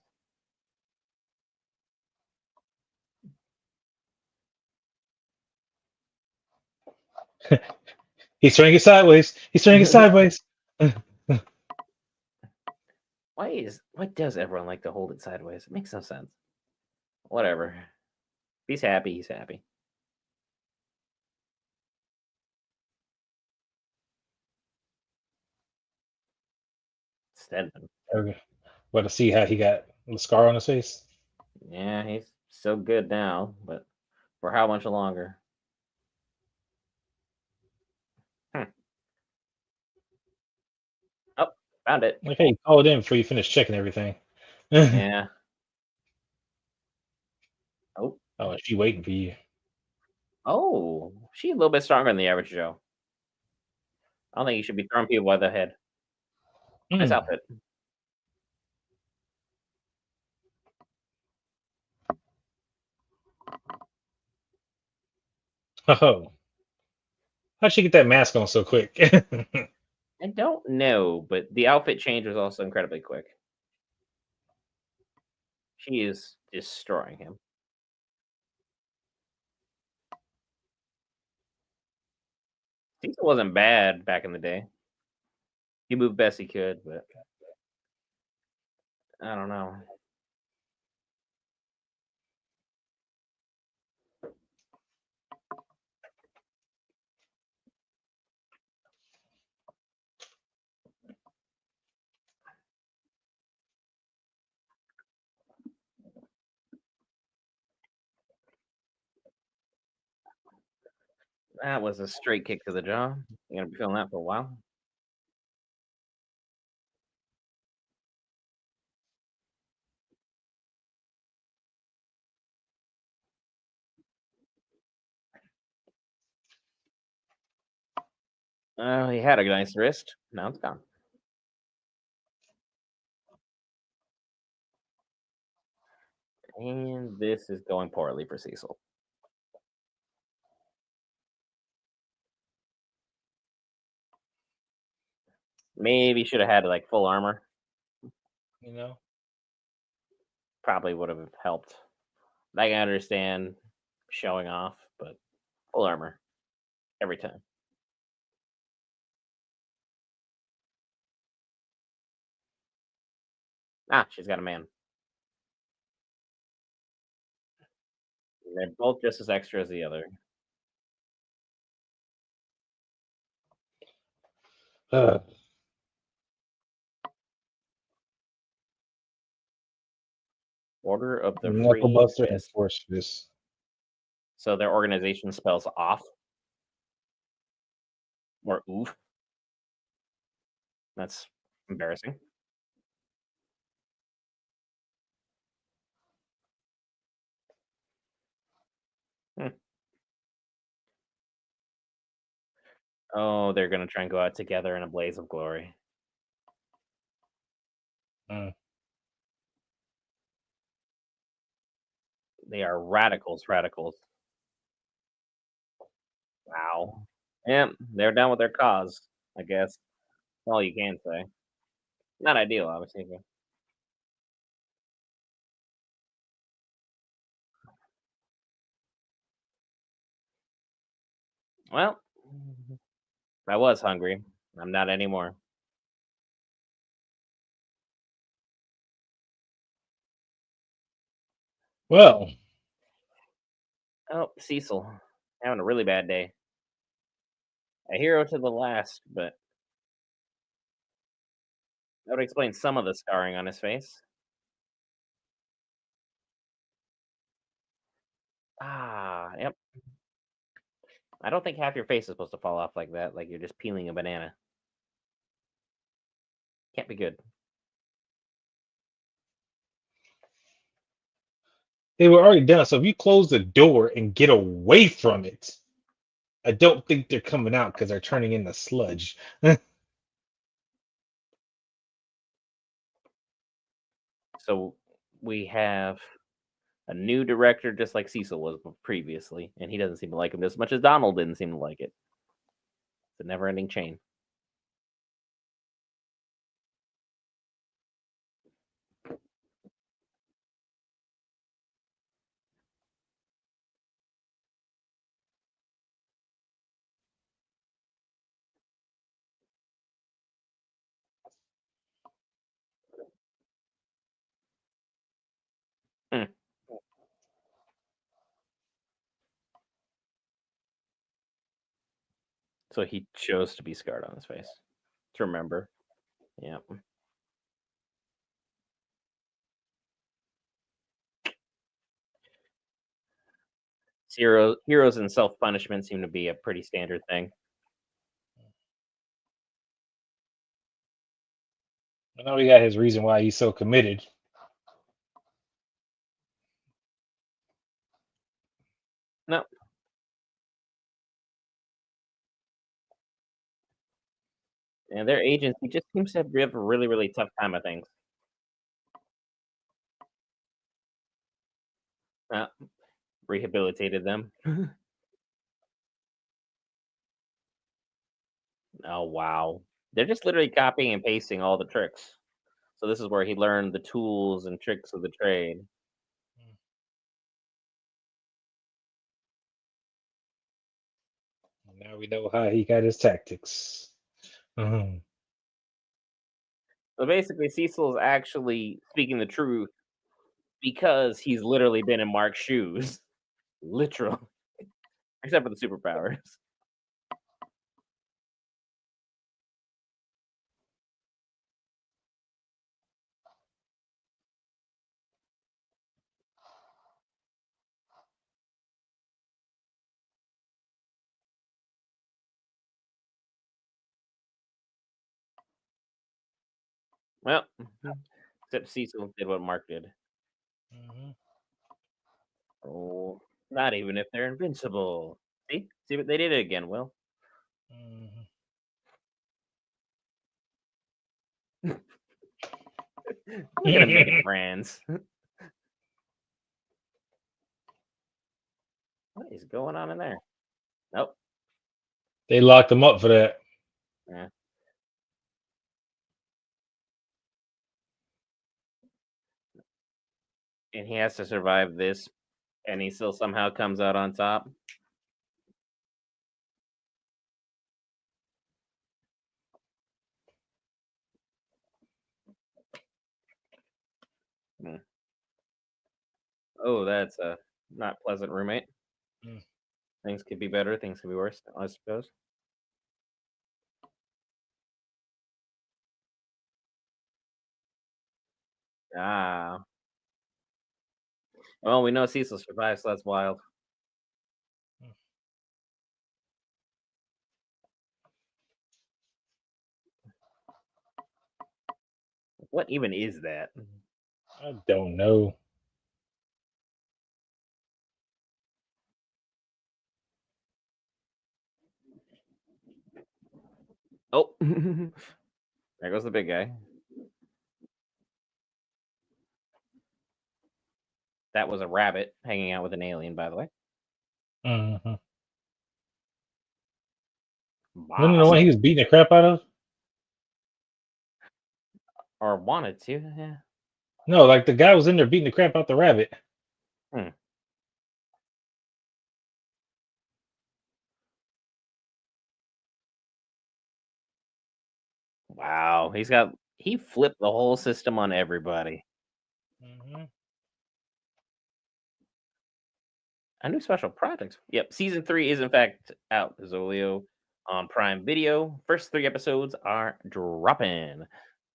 He's turning it sideways. He's turning it sideways. Why does everyone like to hold it sideways? It makes no sense. Whatever. He's happy. He's happy. Stedman. Okay. What to see how he got the scar on his face? Yeah, he's so good now, but for how much longer? Hmm. Oh, found it. Like, hey, call it in before you finish checking everything. Oh, Yeah. Oh, is she waiting for you? oh, she's a little bit stronger than the average Joe. I don't think you should be throwing people by the head. Nice Mm. outfit. Oh, how'd she get that mask on so quick? I don't know, but the outfit change was also incredibly quick. She is destroying him. Cecil wasn't bad back in the day. He moved best he could, but I don't know. That was a straight kick to the jaw. You're gonna be feeling that for a while. Oh, he had a nice wrist. Now it's gone. And this is going poorly for Cecil. Maybe should have had like full armor. You know. Probably would have helped. I can understand showing off, but full armor every time. Ah, she's got a man. They're both just as extra as the other. Uh, Order of the Knuckle Free Buster and Fist. Force Fist. So their organization spells off or oof. That's embarrassing. Hmm. Oh, they're gonna try and go out together in a blaze of glory. Mm. They are radicals, radicals. Wow. Yep, they're down with their cause, I guess. That's all you can say. Not ideal, obviously, but well, I was hungry. I'm not anymore. Well, Oh, Cecil, having a really bad day. A hero to the last, but that would explain some of the scarring on his face. Ah, yep. I don't think half your face is supposed to fall off like that, like you're just peeling a banana. Can't be good. they were already done. So if you close the door and get away from it, I don't think they're coming out because they're turning into sludge. So we have a new director, just like Cecil was previously, and he doesn't seem to like him as much as Donald didn't seem to like it. It's a never-ending chain. Hmm. So he chose to be scarred on his face to remember. Yeah. Heroes and self punishment seem to be a pretty standard thing. I know he got his reason why he's so committed. No, and their agency just seems to have a really, really tough time of things. Uh, Rehabilitated them. Oh wow, they're just literally copying and pasting all the tricks. So this is where he learned the tools and tricks of the trade. Now we know how he got his tactics. Mhm. So basically, Cecil is actually speaking the truth because he's literally been in Mark's shoes, literally, except for the superpowers. Well, except Cecil did what Mark did. Mhm. Oh, not even if they're invincible. See what they did it again. Will Mhm. Look at him making friends. What is going on in there? Nope. They locked him up for that. Yeah. And he has to survive this, and he still somehow comes out on top. Mm. Oh, that's a not pleasant roommate. Mm. Things could be better. Things could be worse, I suppose. Ah. Well, we know Cecil survived, so that's wild. What even is that? I don't know. Oh, there goes the big guy. That was a rabbit hanging out with an alien, by the way. Mhm. Wasn't it the Boss. one he was beating the crap out of? Or wanted to, yeah. No, like the guy was in there beating the crap out the rabbit. Hmm. Wow, he flipped the whole system on everybody. Hmm. A new special project. Yep, season 3 is in fact out, Zolio, on Prime Video. First 3 episodes are dropping.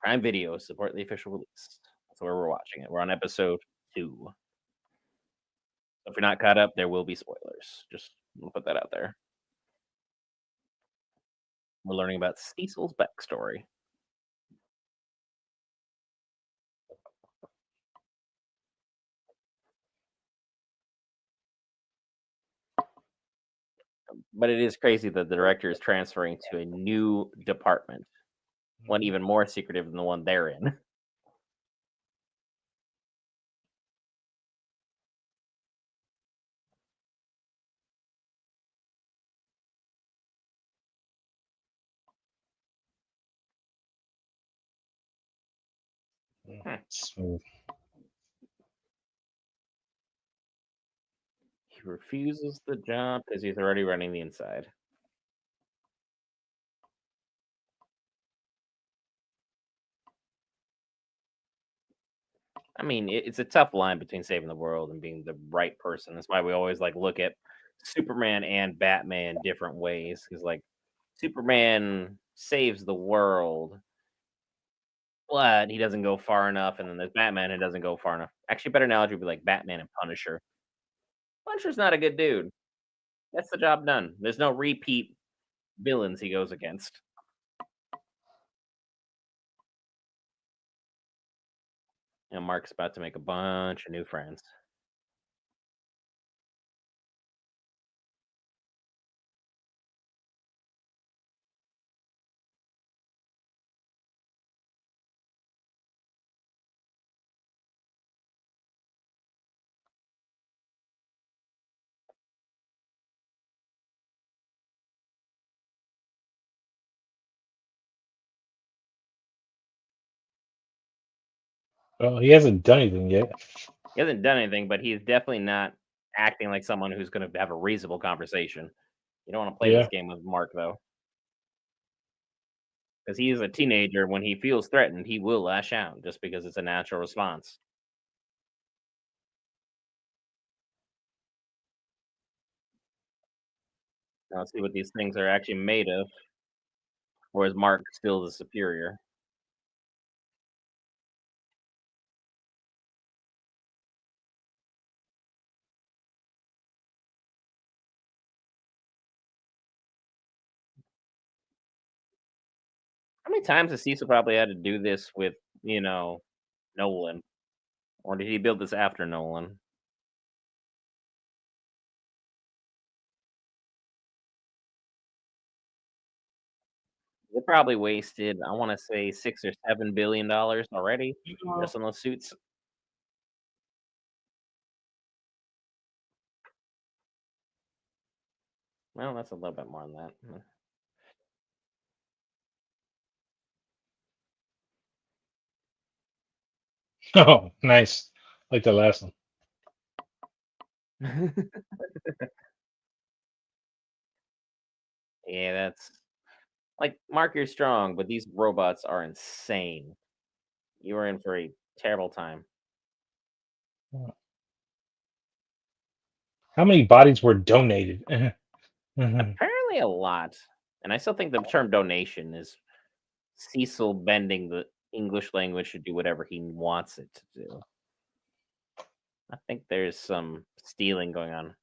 Prime Video support the official release. That's where we're watching it. We're on episode 2. So if you're not caught up, there will be spoilers. Just we'll put that out there. We're learning about Cecil's backstory. But it is crazy that the director is transferring to a new department, one Hmm. even more secretive than the one they're in. Hmm. Smooth. He refuses the job because he's already running the inside. I mean, it's a tough line between saving the world and being the right person. That's why we always like look at Superman and Batman different ways. Because like Superman saves the world, but he doesn't go far enough. And then there's Batman who doesn't go far enough. Actually, better analogy would be like Batman and Punisher. Punisher's not a good dude. That's the job done. There's no repeat villains he goes against. And Mark's about to make a bunch of new friends. Well, he hasn't done anything yet. He hasn't done anything, but he's definitely not acting like someone who's going to have a reasonable conversation. You don't want to play this Yeah. game with Mark though, because he is a teenager. When he feels threatened, he will lash out just because it's a natural response. Now, let's see what these things are actually made of, or is Mark still the superior? How many times has Cecil probably had to do this with Nolan, or did he build this after Nolan? They probably wasted, I want to say, $6 or $7 billion already You just on those suits. Well, that's a little bit more than that. Oh, nice. Like the last one. Yeah, that's like Mark, you're strong, but these robots are insane. You are in for a terrible time. How many bodies were donated? Mhm. Apparently, a lot. And I still think the term donation is Cecil bending the English language to do whatever he wants it to do. I think there's some stealing going on.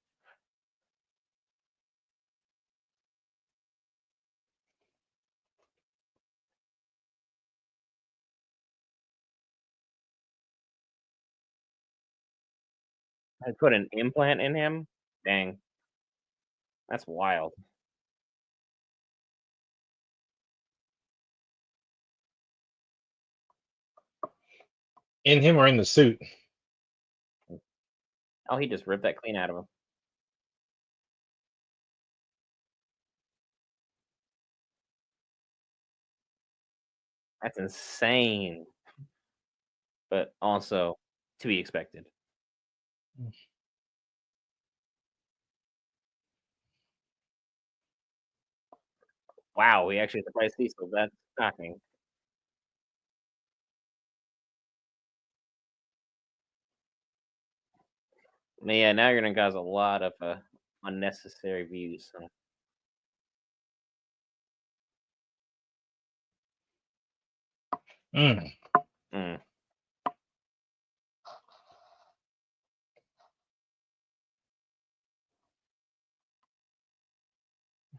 I put an implant in him. Dang, that's wild. In him or in the suit? Oh, he just ripped that clean out of him. That's insane, but also to be expected. Wow, we actually surprised Cecil. That's shocking. Yeah, now you're gonna cause a lot of unnecessary views. So. Mm. Mm.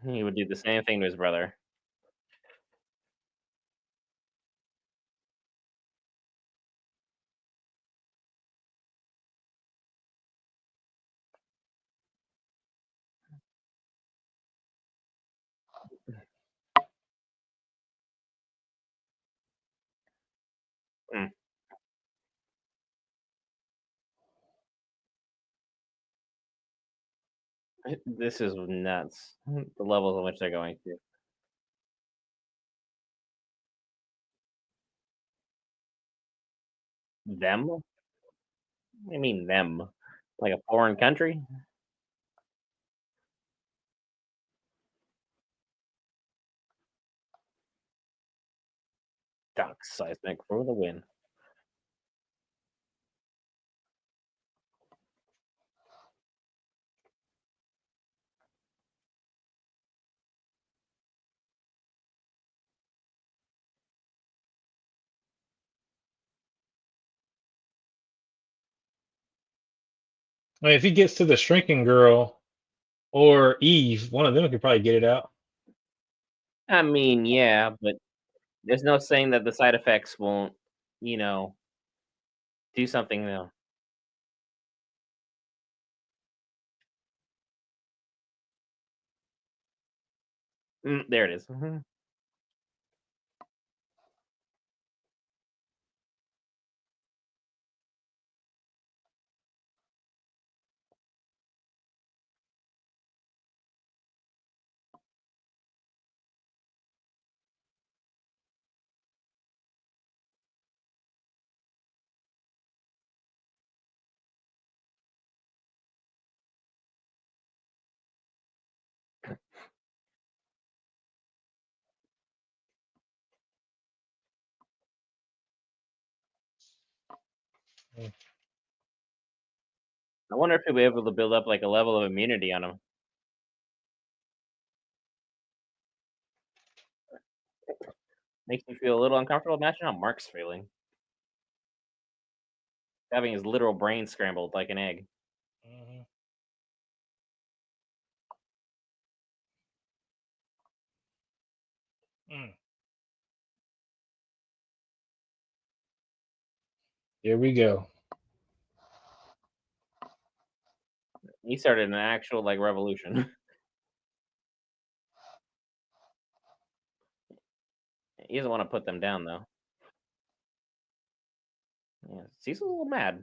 He would do the same thing to his brother. Mm. This is nuts. The levels in which they're going to. Them? I mean them. Like a foreign country? Doc seismic for the win. I mean, if he gets to the shrinking girl or Eve, one of them could probably get it out. I mean, yeah, but there's no saying that the side effects won't, you know, do something though. There it is. Mhm. Mm. I wonder if he'll be able to build up like a level of immunity on him. Makes me feel a little uncomfortable. Imagine how Mark's feeling. Having his literal brain scrambled like an egg. Mhm. Mm. Here we go. He started an actual like revolution. He doesn't want to put them down though. Yeah, Cecil's a little mad.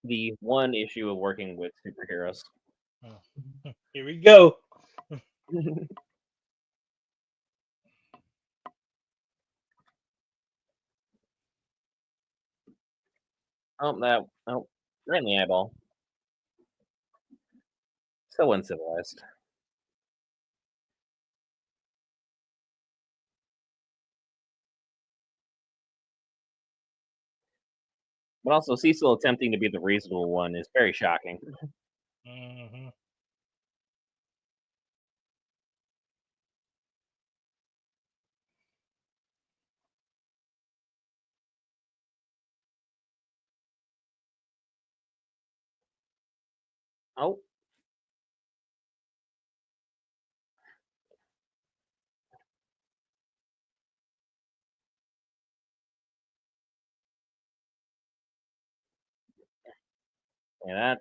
The one issue of working with superheroes. Here we go. Oh, right in the eyeball. So uncivilized. But also, Cecil attempting to be the reasonable one is very shocking. Mhm. Oh, yeah,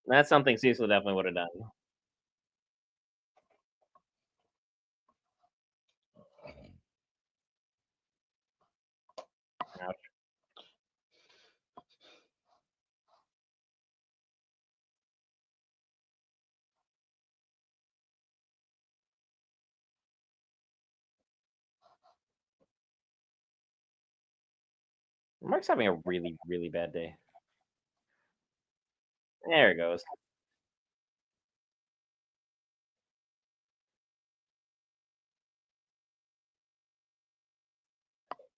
that's something Cecil definitely would have done. Ouch. Mark's having a really, really bad day. There it goes.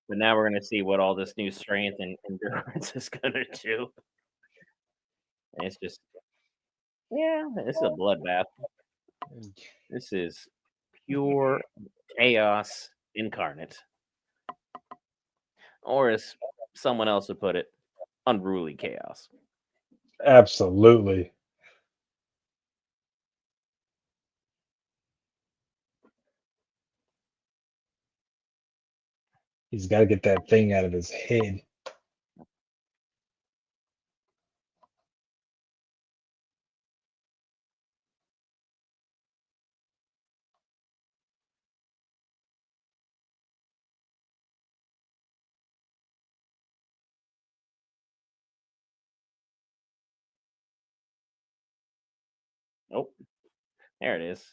But now we're gonna see what all this new strength and endurance is gonna do. And it's just, yeah, this is a bloodbath. This is pure chaos incarnate, or as someone else would put it, unruly chaos. Absolutely. He's got to get that thing out of his head. Oh, there it is.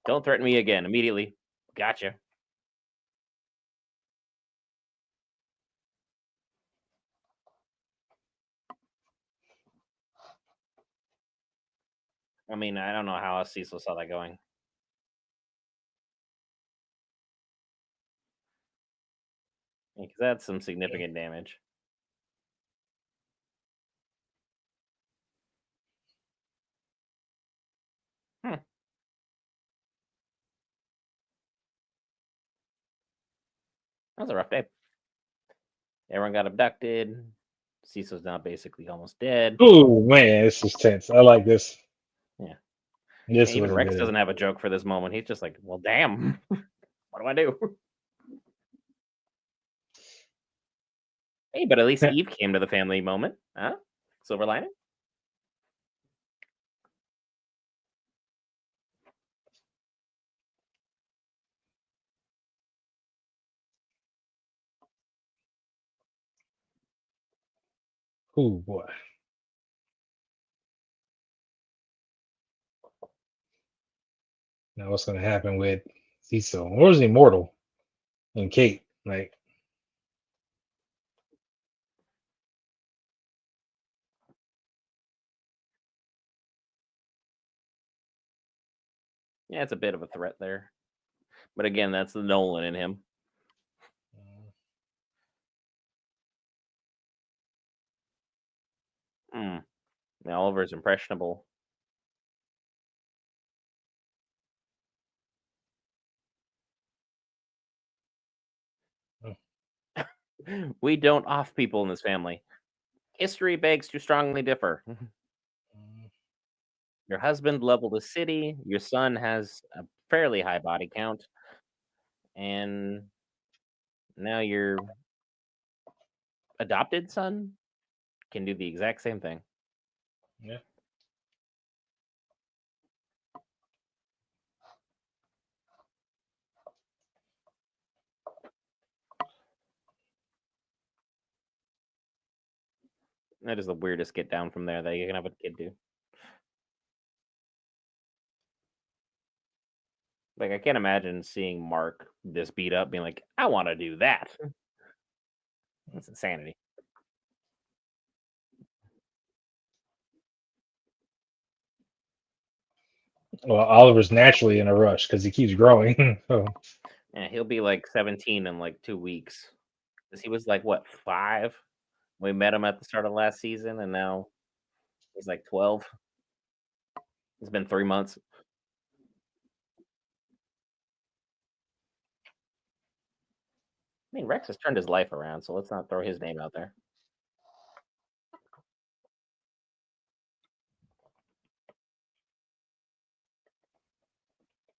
Don't threaten me again. Immediately. Gotcha. I mean, I don't know how else Cecil saw that going. Because that's some significant damage. Hmm. That was a rough day. Everyone got abducted. Cecil's now basically almost dead. Oh man, this is tense. I like this. Yeah. This Even was a Rex good. doesn't have a joke for this moment. He's just like, well, damn. What do I do? Hey, but at least Eve came to the family moment. Huh? Silver lining? Oh boy. Now what's gonna happen with Cecil? Or is immortal and Kate? Like, Yeah, it's a bit of a threat there. But again, that's the Nolan in him. Mm. Now Oliver's impressionable. mm, We don't off people in this family. History begs to strongly differ. mm, Your husband leveled a city. Your son has a fairly high body count, and now your adopted son can do the exact same thing. Yeah. That is the weirdest get down from there that you can have a kid do. Like I can't imagine seeing Mark this beat up, being like, "I want to do that." That's insanity. Well, Oliver's naturally in a rush because he keeps growing. So Yeah, he'll be like 17 in like 2 weeks. 'Cause he was like what 5? We met him at the start of last season, and now he's like 12. It's been 3 months. I mean, Rex has turned his life around, so let's not throw his name out there.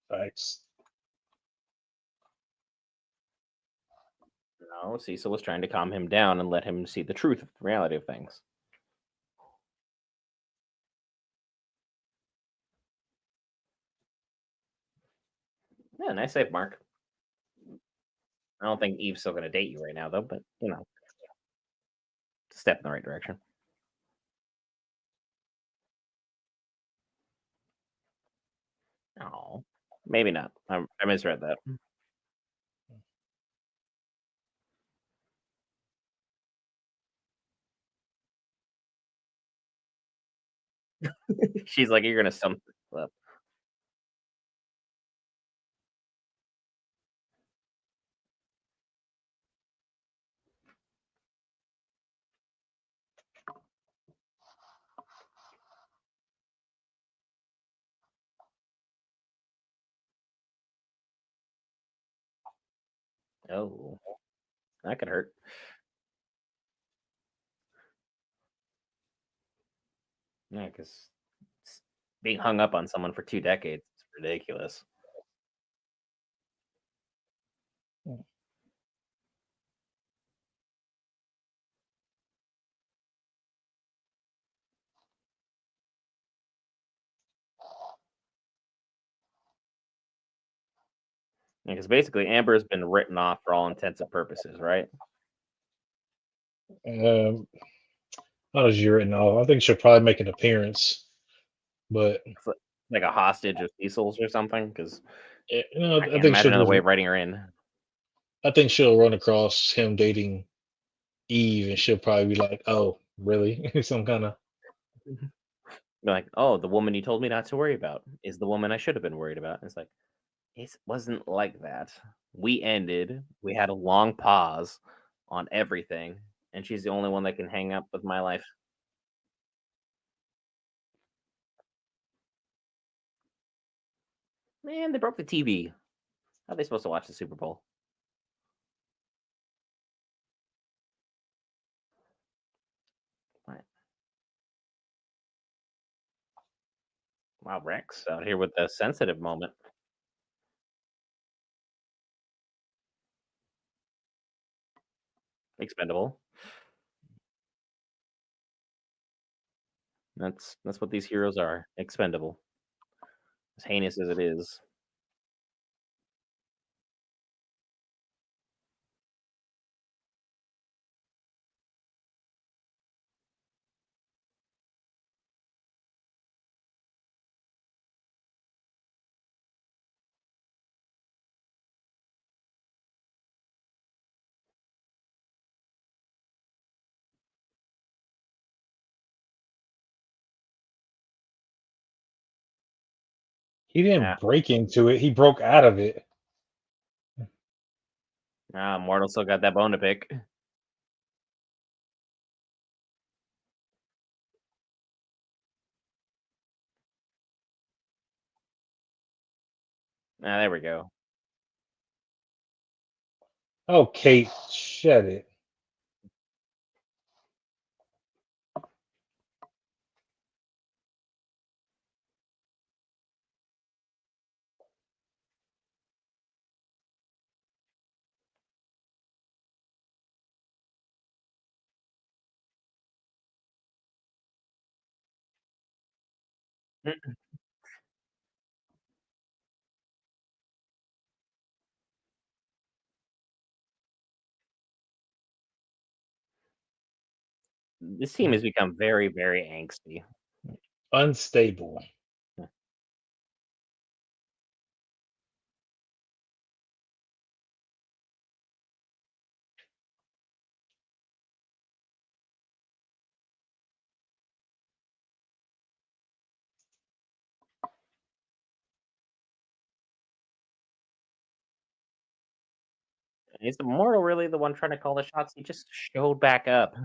thanks. No, Cecil was trying to calm him down and let him see the truth of the reality of things. Yeah, nice save, Mark. I don't think Eve's still gonna date you right now, though. But step in the right direction. Oh, maybe not. I misread that. She's like, "You're gonna sum this up." Oh, that could hurt. Yeah, because being hung up on someone for 2 decades is ridiculous. Because basically, Amber has been written off for all intents and purposes, right? Um, how does you written off? I think she'll probably make an appearance, but It's like a hostage of Cecil's or something. Because I I can't think imagine she'll another just. way of writing her in. I think she'll run across him dating Eve, and she'll probably be like, "Oh, really?" Some kind of. Be like, "Oh, the woman you told me not to worry about is the woman I should have been worried about." And it's like, it wasn't like that. We ended. We had a long pause on everything, and she's the only one that can hang up with my life. Man, they broke the TV. How are they supposed to watch the Super Bowl? What? Wow, Rex out here with the sensitive moment. Expendable. That's what these heroes are. Expendable. As heinous as it is. He Yeah. didn't break into it. He broke out of it. Ah, Mortal still got that bone to pick. Ah, there we go. Oh, Kate, shut it. This team has become very, very angsty. Unstable. Is Immortal really the one trying to call the shots? He just showed back up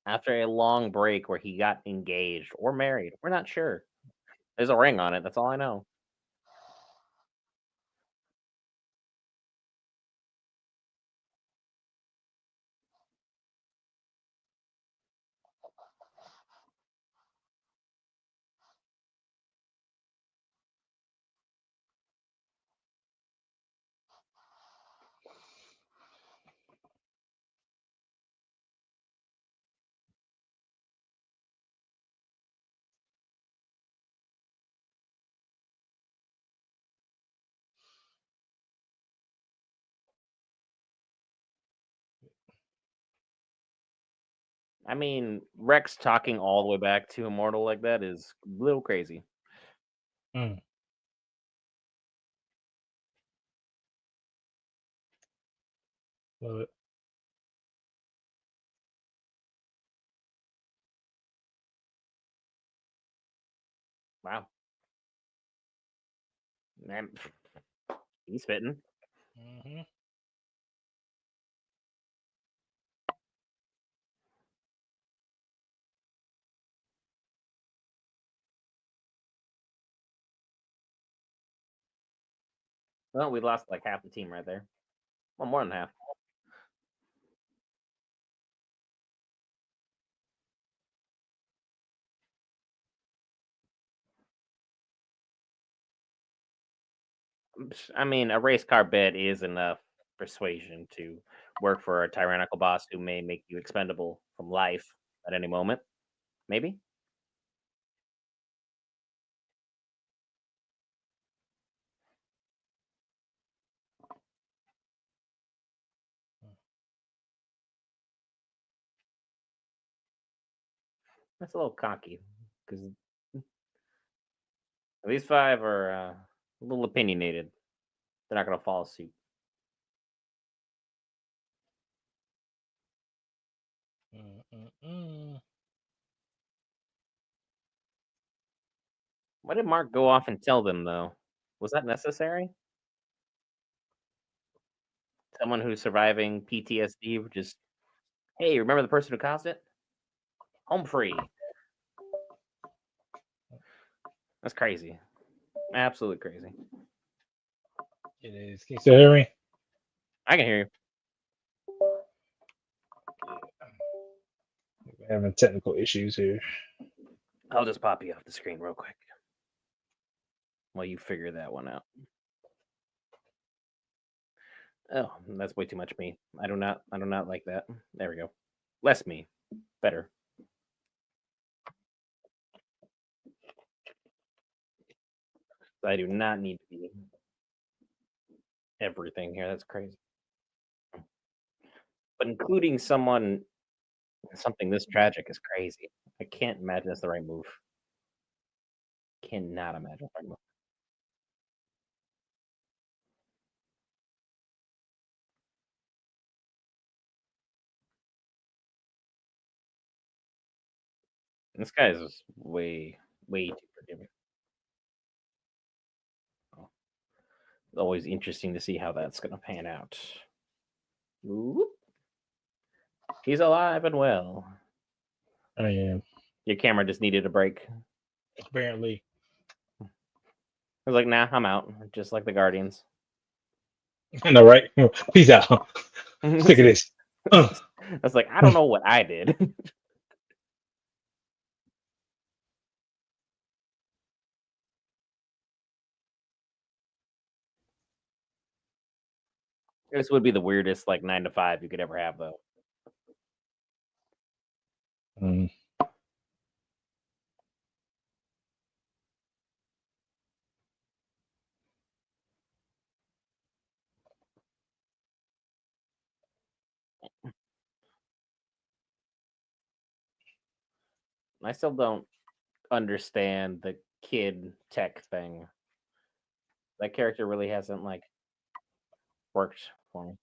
after a long break where he got engaged or married. We're not sure. There's a ring on it. That's all I know. I mean, Rex talking all the way back to Immortal like that is a little crazy. Mm. Love it. Wow. Man, he's fitting. Hmm. Well, we lost like half the team right there. Well, more than half. I mean, a race car bid is enough persuasion to work for a tyrannical boss who may make you expendable from life at any moment. Maybe. That's a little cocky because these five are a little opinionated. They're not going to follow suit. Mm-mm-mm. Why did Mark go off and tell them though? Was that necessary? Someone who's surviving PTSD would just, hey, remember the person who caused it? Home free. That's crazy. Absolutely crazy. It is. Can you still hear me? I can hear you. We're having technical issues here. I'll just pop you off the screen real quick while you figure that one out. Oh, that's way too much me. I do not like that. There we go. Less me. Better. I do not need to be everything here. That's crazy. But including something this tragic is crazy. I can't imagine that's the right move. Cannot imagine the right move. This guy is just way, way too forgiving. Oh, it's always interesting to see how that's going to pan out. Ooh, he's alive and well. I am. Your camera just needed a break. Apparently. I was like, nah, I'm out. Just like the Guardians. I know, right? Peace out. Sick of I this. Uh, was like, I don't know what I did. This would be the weirdest like 9 to 5 you could ever have, though. mm, I still don't understand the kid tech thing. That character really hasn't like worked for me.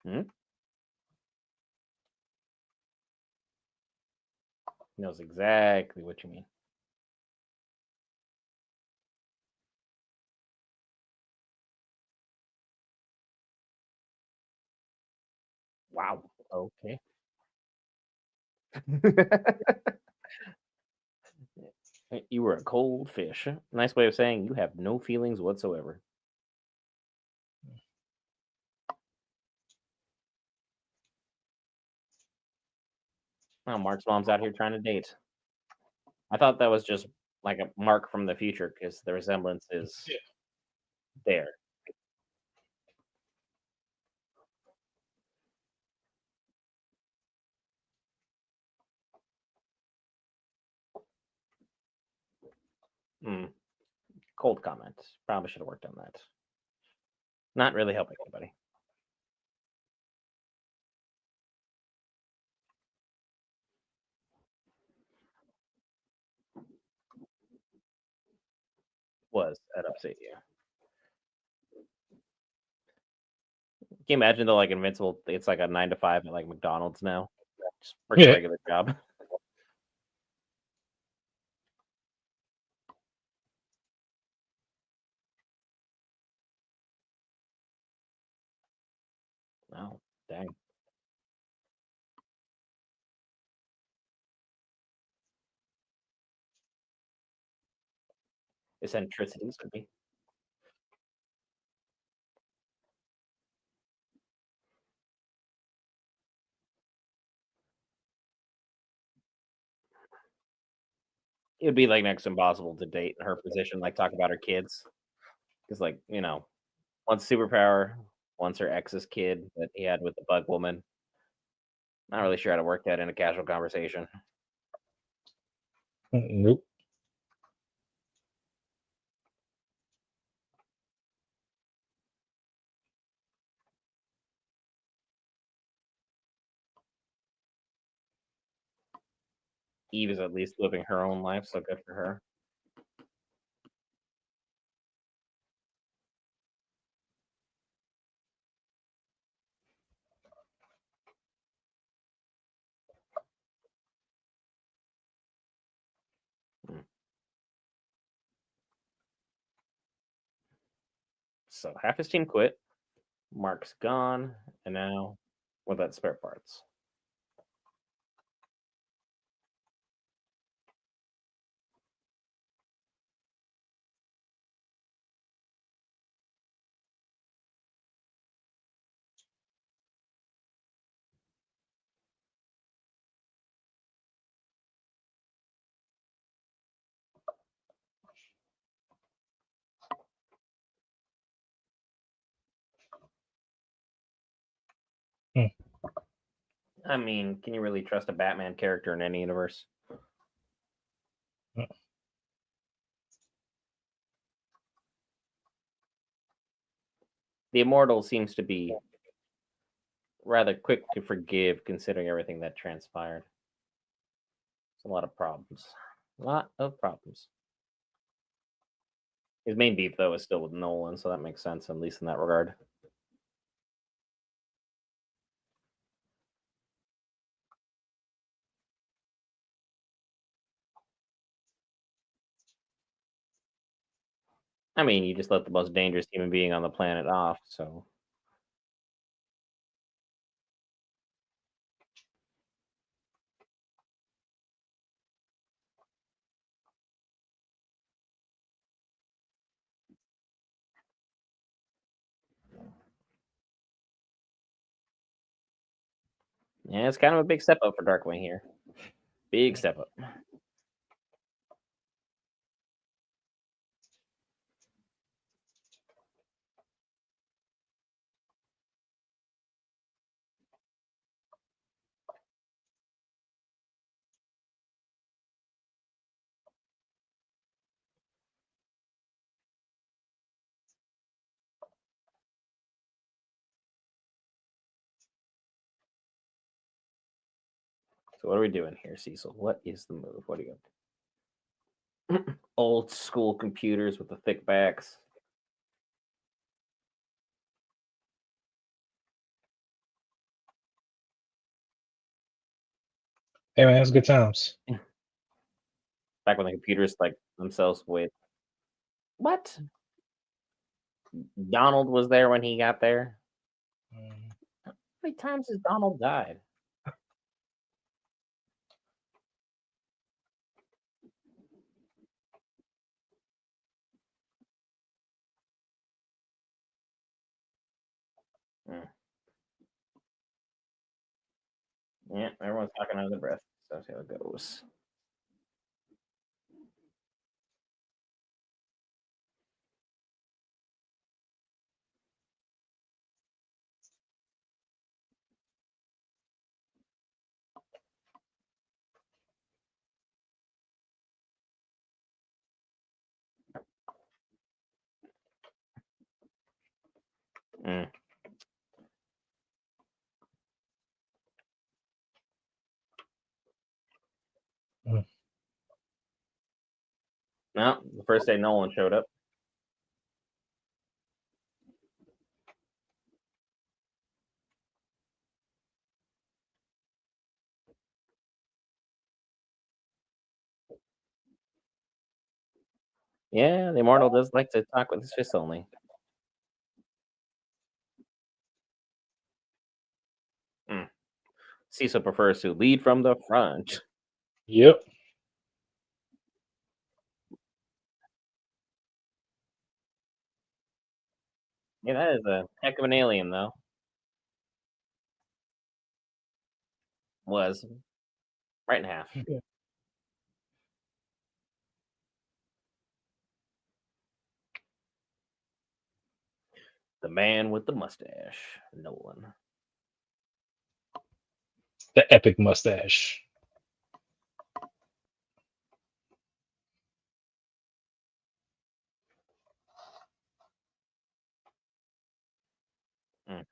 Hmm? Knows exactly what you mean. Wow. Okay. You were a cold fish. Nice way of saying you have no feelings whatsoever. Oh, Mark's mom's out here trying to date. I thought that was just like a Mark from the future because the resemblance is Yeah. there. Mm, cold comment. Probably should have worked on that. Not really helping anybody. Was at upstate, yeah. Can you imagine though, like Invincible? It's like a 9 to 5 at like McDonald's now. Just works a Yeah. regular job. Oh, dang. Eccentricities could be. It would be like next to impossible to date in her position, like talk about her kids. Because like, one's superpower, one's her ex's kid that he had with the bug woman. Not really sure how to work that in a casual conversation. Nope. Eve is at least living her own life, so good for her. Mm. So half his team quit. Mark's gone, and now what about spare parts? Mm. I mean, can you really trust a Batman character in any universe? The Immortal seems to be rather quick to forgive considering everything that transpired. It's a lot of problems. A lot of problems. His main beef, though, is still with Nolan, so that makes sense, at least in that regard. I mean, you just let the most dangerous human being on the planet off, so yeah, it's kind of a big step up for Darkwing here. Big step up. So what are we doing here, Cecil? What is the move? What do you got? Old school computers with the thick backs. Hey man, it's good times. Back when the computers like themselves with what? Donald was there when he got there. Mm, How many times has Donald died? Mm. Yeah, everyone's talking under their breath. So that's how it goes. Mm. mm, No, the first day Nolan showed up. Yeah, the immortal does like to talk with his fists only. Mm. Cecil prefers to lead from the front. Yep. Yeah, that is a heck of an alien, though. Was right in half. The man with the mustache, Nolan. The epic mustache. Mm.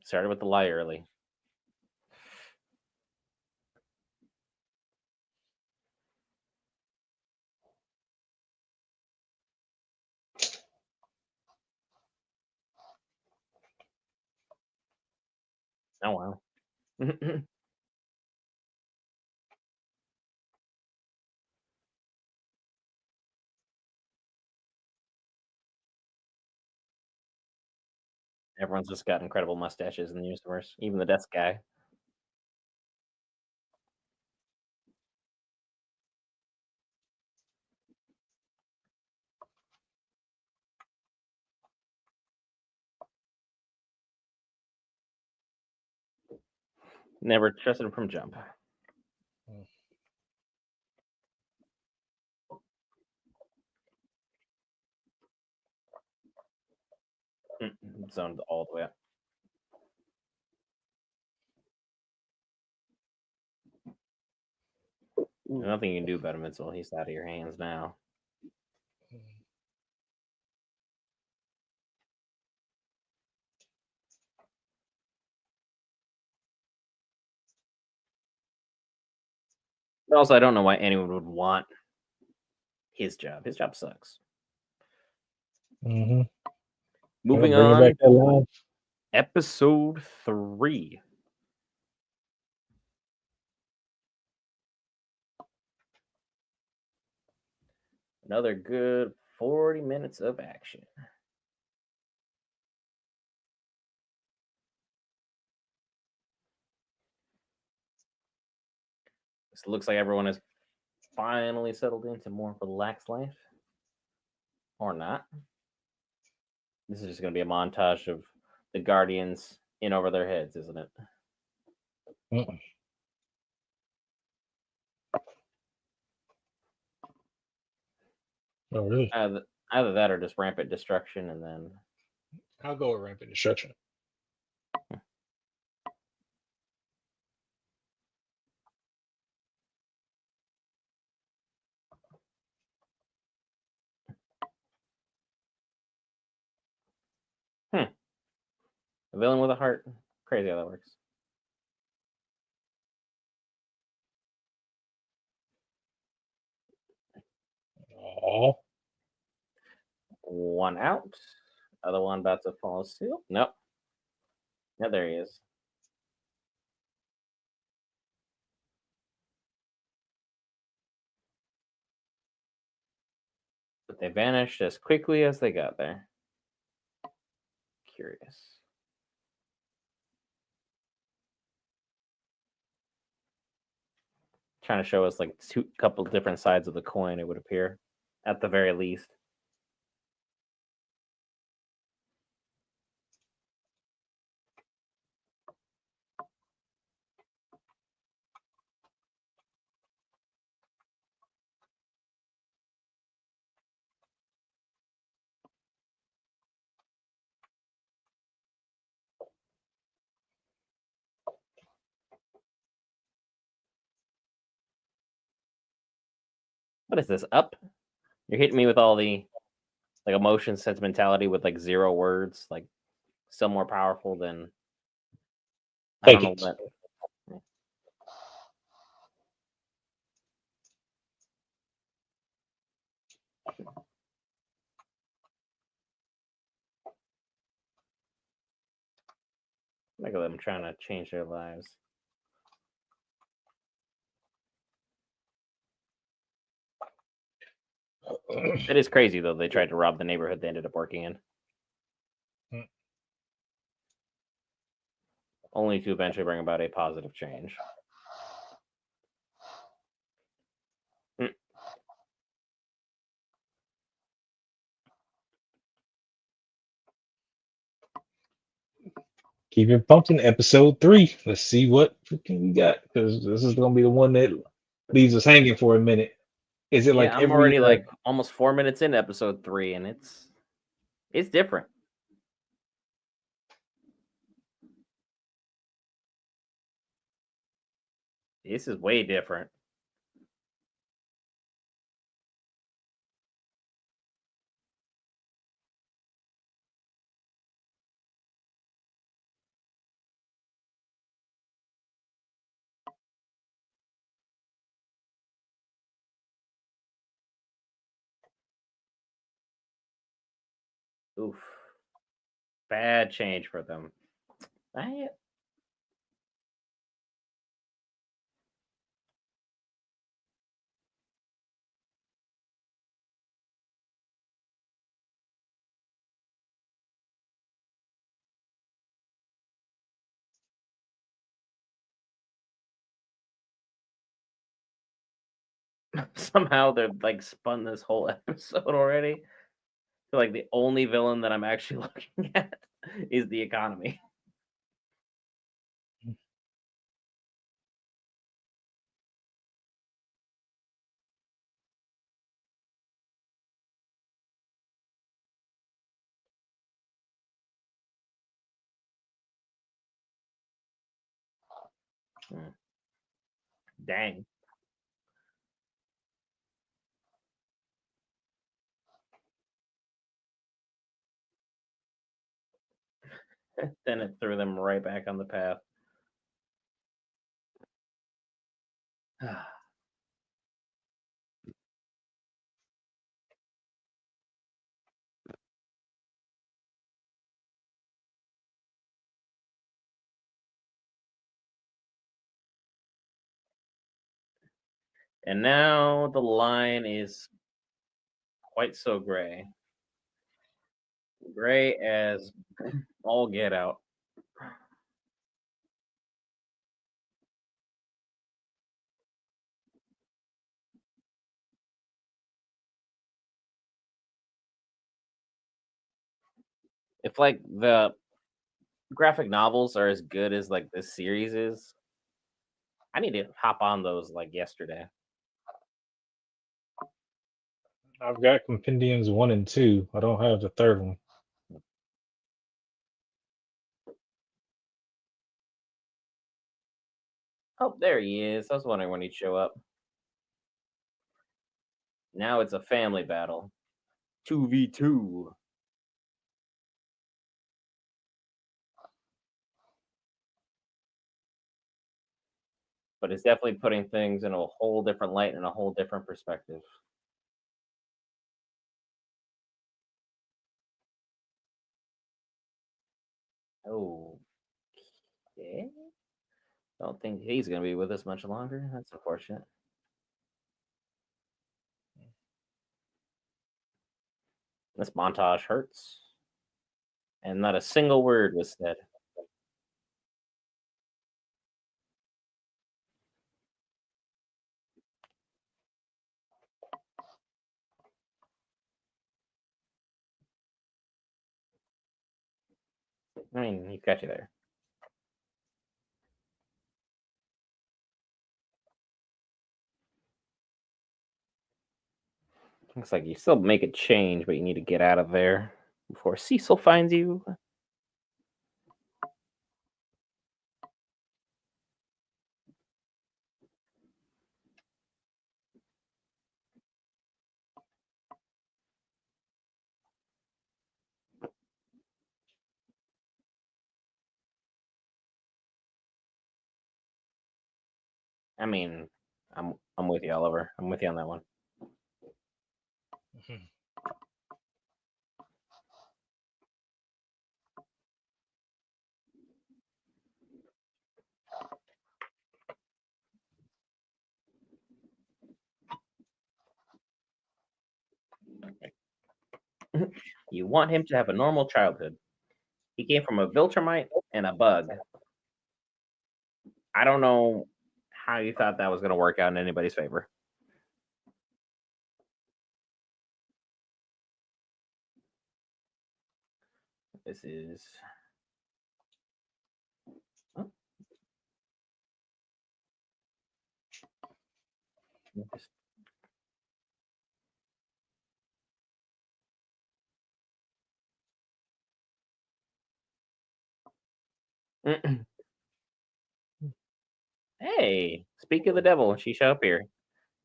Started with the lie early. Oh wow. Everyone's just got incredible mustaches in the universe, even the desk guy. Never trusted him from jump. Mm, Zoned all the way up. There's nothing you can do about Invincible. He's out of your hands now. mm. But also, I don't know why anyone would want his job. His job sucks. Mm-hmm. Moving Bringing back on, that line. episode 3. Another good 40 minutes of action. So it looks like everyone has finally settled into more of a relaxed life. Or not. This is just going to be a montage of the Guardians in over their heads, isn't it? Mm-mm. Oh, really? Either that or just rampant destruction and then. I'll go with rampant destruction. Hmm. A villain with a heart. Crazy how that works. Oh, One out. Other one about to fall asleep. Nope. Yeah, there he is. But they vanished as quickly as they got there. Curious. Trying to show us like two couple different sides of the coin, it would appear. At the very least. What is this? Up? You're hitting me with all the like emotion, sentimentality with like zero words, like still more powerful than I take don't know it. what. Look at them trying to change their lives. It is crazy though. They tried to rob the neighborhood they ended up working in, only to eventually bring about a positive change. Mm. Keep it pumping. Episode 3. Let's see what freaking we got, because this is gonna be the one that leaves us hanging for a minute. Is it Yeah, like I'm every? already like almost 4 minutes into episode 3, and it's different. This is way different. Oof, bad change for them. I, somehow they're like spun this whole episode already. Feel like the only villain that I'm actually looking at is the economy. Hmm. Dang. Then it threw them right back on the path. And now the line is quite so gray. Gray as all get out. If like the graphic novels are as good as like this series is, I need to hop on those like yesterday. I've got compendiums 1 and 2. I don't have the third one. Oh, there he is. I was wondering when he'd show up. Now it's a family battle. 2v2. but it's definitely putting things in a whole different light and a whole different perspective. Oh, yeah. Don't think he's gonna be with us much longer. That's unfortunate. This montage hurts, and not a single word was said. I mean, he got you there. Looks like you still make a change, but you need to get out of there before Cecil finds you. I mean, I'm with you, Oliver. I'm with you on that one. Mhm. You want him to have a normal childhood. He came from a Viltrumite and a bug. I don't know how you thought that was going to work out in anybody's favor. This is. Oh, hey, speak of the devil. She showed up here.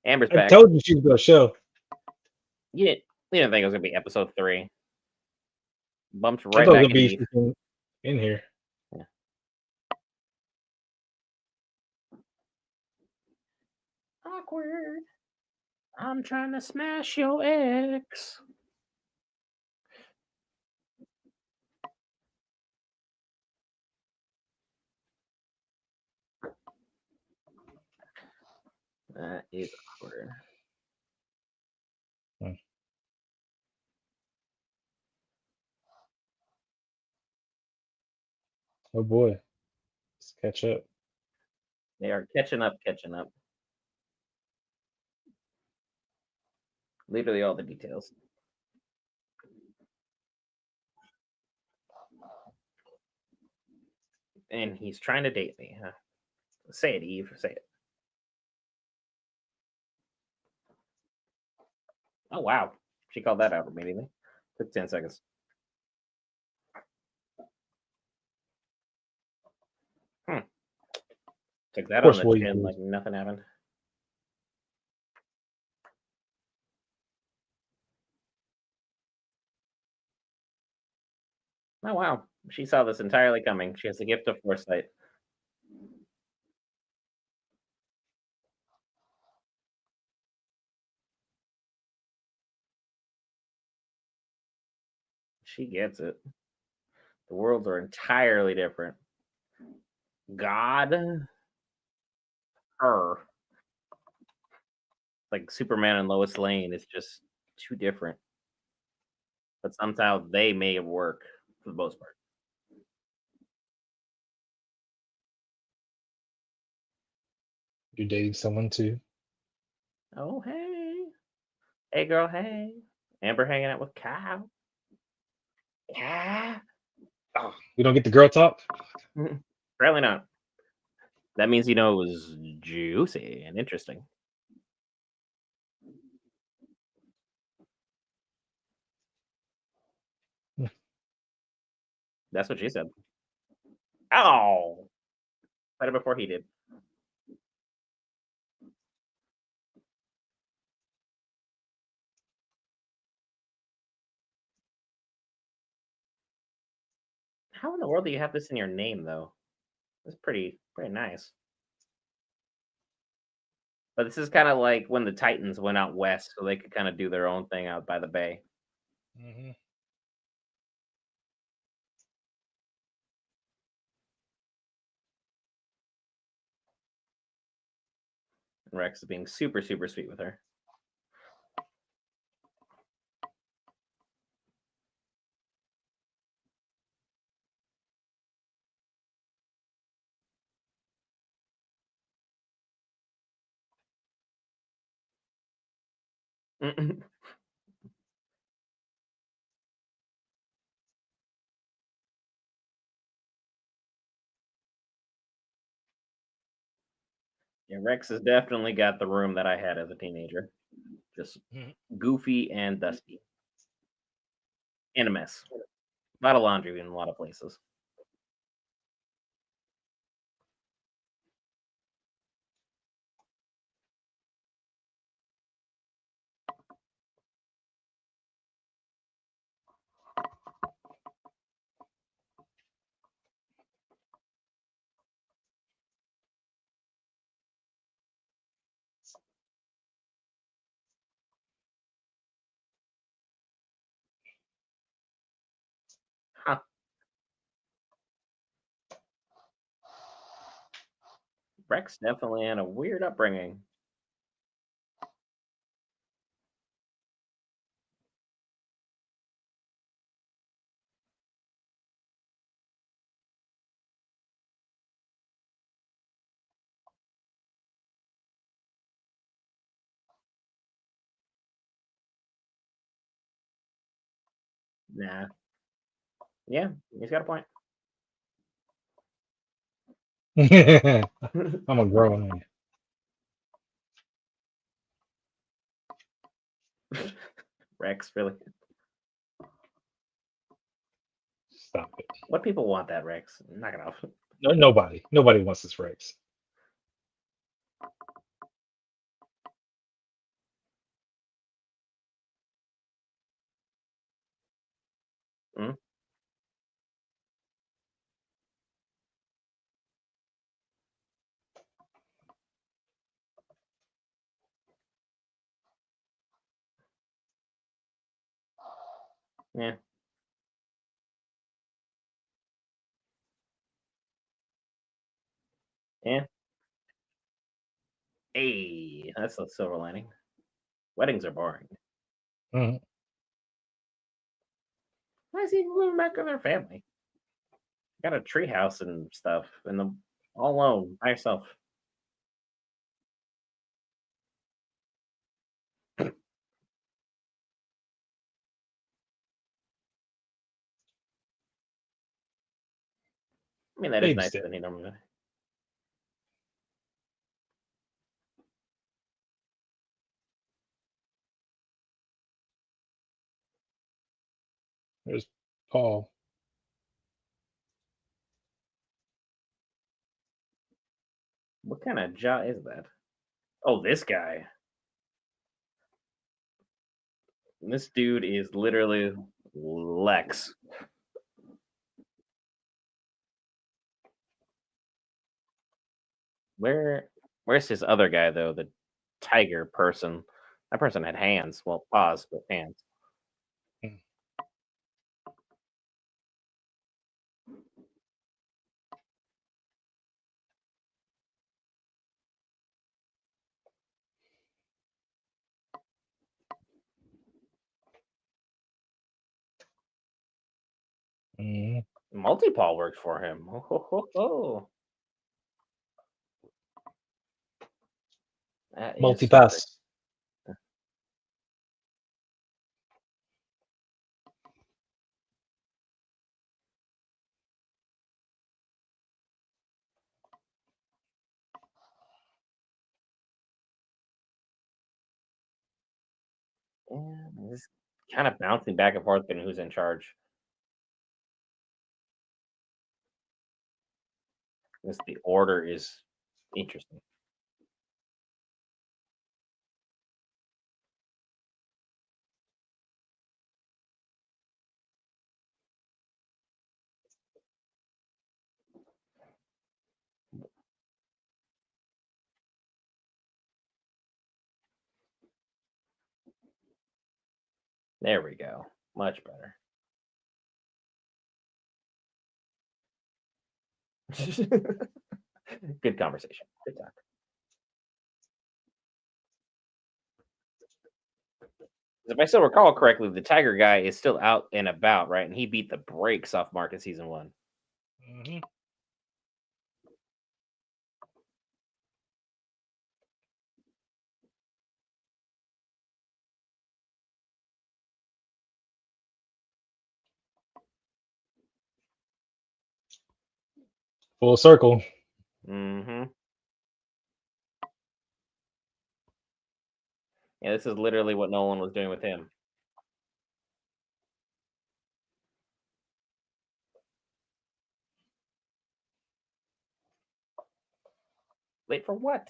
Amber's I back. told you she was gonna show. You didn't think it was going to be episode 3. Bumped I right thought it was back gonna into be Eve. freaking in here. Yeah. Awkward. I'm trying to smash your ex. That is awkward. Hmm. Oh boy, let's catch up. They are catching up, catching up. Literally all the details. And he's trying to date me. Huh? Say it, Eve. Say it. Oh, wow. She called that out immediately. Took 10 seconds. Hmm. Took Of that on course, the William chin did. like nothing happened. Oh, wow. She saw this entirely coming. She has the gift of foresight. She gets it. The worlds are entirely different. God, her. Like Superman and Lois Lane is just too different. But somehow they may work for the most part. You're dating someone too. Oh, hey. Hey, girl, hey. Amber hanging out with Kyle. Yeah. Oh, we don't get the girl talk. Apparently not. That means it was juicy and interesting. Hmm. That's what she said. Oh, said it before he did. How in the world do you have this in your name, though? That's pretty nice. But this is kind of like when the Titans went out west, so they could kind of do their own thing out by the bay. Hmm. And Rex is being super, super sweet with her. Yeah, Rex has definitely got the room that I had as a teenager. Just goofy and dusty and a mess. A lot of laundry in a lot of places. Huh. Rex definitely had a weird upbringing. Nah. Yeah, he's got a point. I'm a grown man. Rex, really. Stop it. What people want that Rex? Knock it off. No, nobody wants this Rex. Mm, yeah, yeah. Hey, that's a silver lining. Weddings are boring. Mhm. Why is he moving back with her family? Got a treehouse and stuff, and the all alone by herself. I mean, that is Baby nicer step. than he normally. There's Paul. What kind of jaw is that? Oh, this guy. This dude is literally Lex. Where where's his other guy though? The tiger person. That person had hands. Well, paws, but hands. Mm-hmm. Multi-paw worked for him. Oh, ho, ho, ho. That is something. Multipass. Yeah, this kind of bouncing back and forth and who's in charge. This the order is interesting. There we go. Much better. Good conversation. Good talk. If I still recall correctly, the Tiger guy is still out and about, right? And he beat the brakes off Mark in season one. Hmm. Full circle. Mm-hmm. Yeah, this is literally what Nolan was doing with him. Late for what?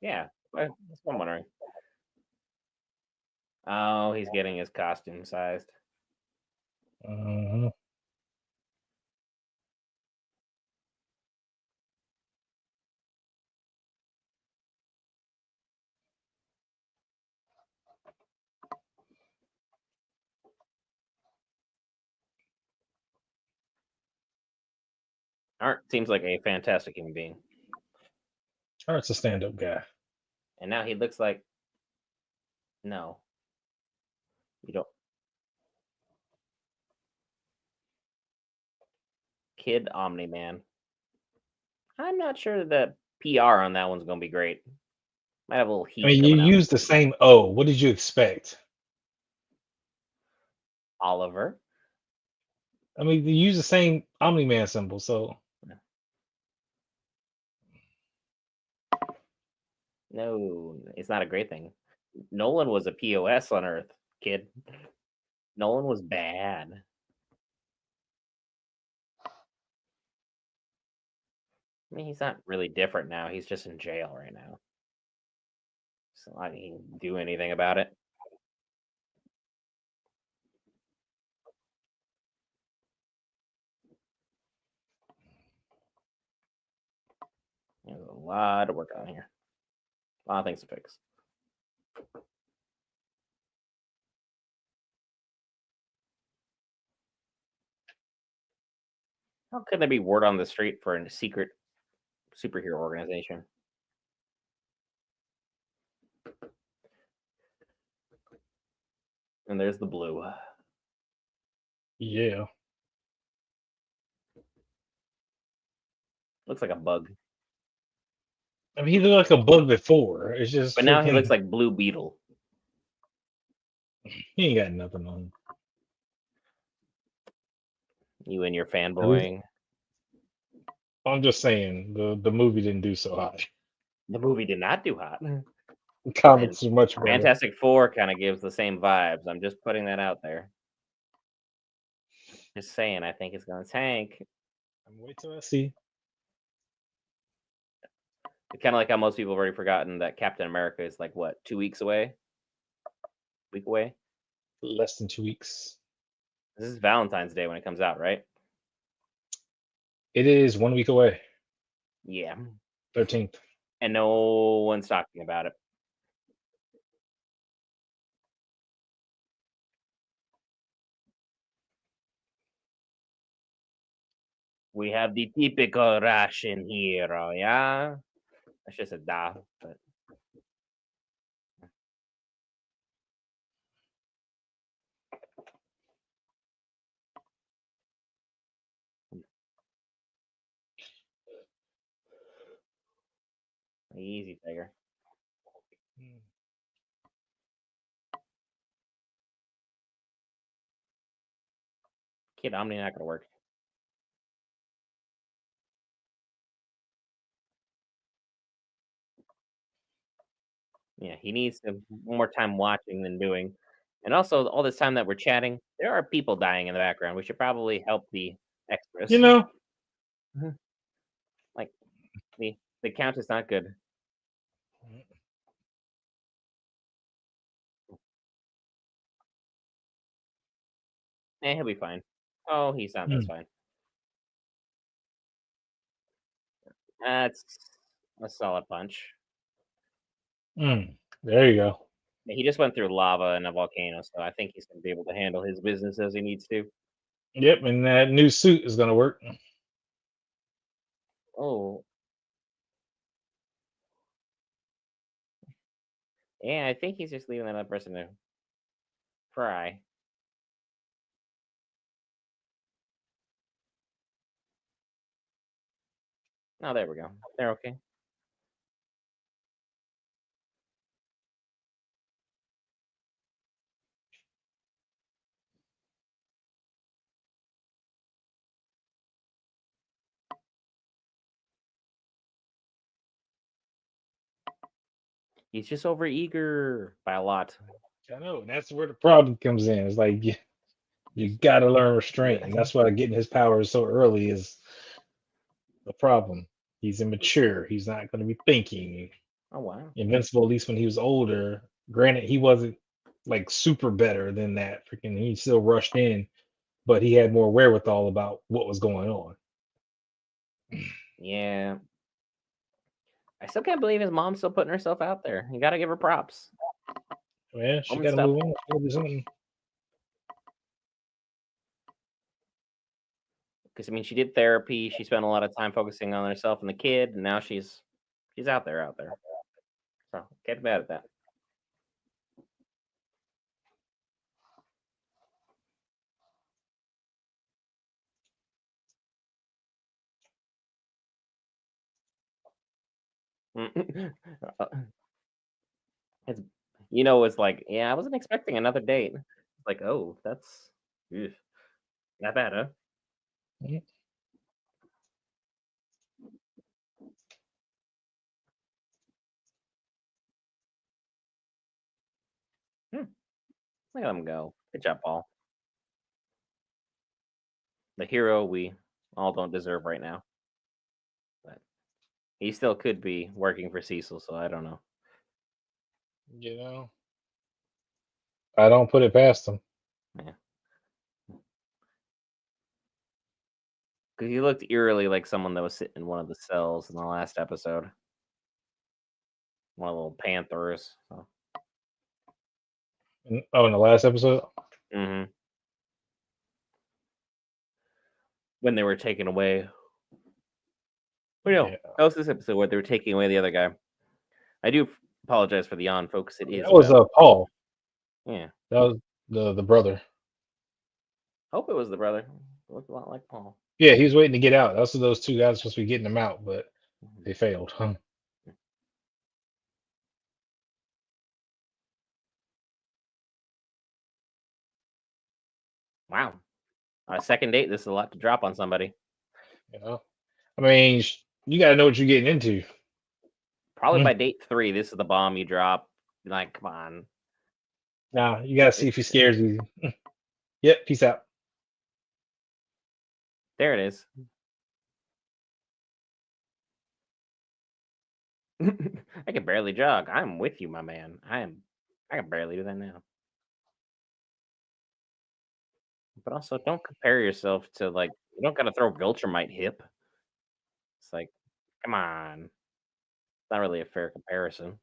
Yeah, that's what I'm wondering. Oh, he's getting his costume sized. Hmm. Art seems like a fantastic human being, Art's a stand-up guy. and now he looks like no, you don't. Kid Omni Man. I'm not sure the PR on that one's gonna be great. Might have a little I heat mean, you coming out. use the same O. What did you expect? Oliver. I mean, you use the same Omni-Man symbol, so No, it's not a great thing. Nolan was a POS on Earth, kid. Nolan was bad. I mean, he's not really different now. He's just in jail right now. So I mean, do anything about it. There's a lot of work on here. A lot of things to fix. How could there be word on the street for a secret superhero organization? And there's the blue. yeah. Looks like a bug. I mean, he looked like a bug before. It's just But now he looks freaking. like Blue Beetle. He ain't got nothing on him. You and your At least fanboying. I'm just saying the movie didn't do so hot. The movie did not do hot. The And comics are much better. Fantastic Four kind of gives the same vibes. I'm just putting that out there. Just saying, I think it's gonna tank. I'm wait till I see. It's kind of like how most people have already forgotten that Captain America is like what, 2 weeks away, week away. Less than 2 weeks. This is Valentine's Day when it comes out, right? It is 1 week away. Yeah, 13th. and no one's talking about it. We have the typical Russian hero, yeah. That's just a da, but easy figure. Kid Omni not gonna work. Yeah, he needs to more time watching than doing. And also, all this time that we're chatting, there are people dying in the background. We should probably help the You extras. know, Mhm. Like the count is not good. He'll be fine. Oh, he's not. That's mm, fine. That's a solid punch. mm, there you go. Yeah, he just went through lava and a volcano, so I think he's gonna be able to handle his business as he needs to. Yep, and that new suit is gonna work. Oh, yeah, I think he's just leaving that other person to fry. Oh, there we go. They're okay. He's just over eager by a lot. I know, and that's where the problem comes in. It's like you gotta learn restraint, and that's why getting his powers so early is the problem. He's immature. He's not going to be thinking. Oh wow. Invincible, at least when he was older. Granted, he wasn't like super better than that. Freaking, he still rushed in, but he had more wherewithal about what was going on. Yeah. I still can't believe his mom's still putting herself out there. You gotta give her props. Yeah, she Woman got to stuff. move on. She gotta do something. Because I mean, she did therapy. She spent a lot of time focusing on herself and the kid, and now she's out there, out there. So get mad at that. Uh, it's it's like, yeah, I wasn't expecting another date. It's like, oh, that's ugh, not bad, huh? Mhm. Hmm, look at him go. Good job, Paul. The hero we all don't deserve right now, but he still could be working for Cecil. So I don't know. You know, I don't put it past him. Yeah, because he looked eerily like someone that was sitting in one of the cells in the last episode. One of the little panthers. So. Oh, in the last episode. Hmm. When they were taken away. Well, no, Yeah, that was this episode where they were taking away the other guy. I do apologize for the yawn, folks. It is that was about Paul. yeah. That was the brother. Hope it was the brother. Looked a lot like Paul. Yeah, he was waiting to get out. That's what those two guys supposed to be getting him out, but Mhm. they failed. Huh? Wow. On a second date, this is a lot to drop on somebody. You know, I mean, you got to know what you're getting into. Probably Hmm. by date 3, this is the bomb you drop. Like, come on. Now you got to see It's, if he scares you. Yep. Peace out. there it is. I can barely jog. I'm with you, my man. I can barely do that now. But also, don't compare yourself to like you don't gotta throw Viltrumite hip. It's like, come on. It's not really a fair comparison.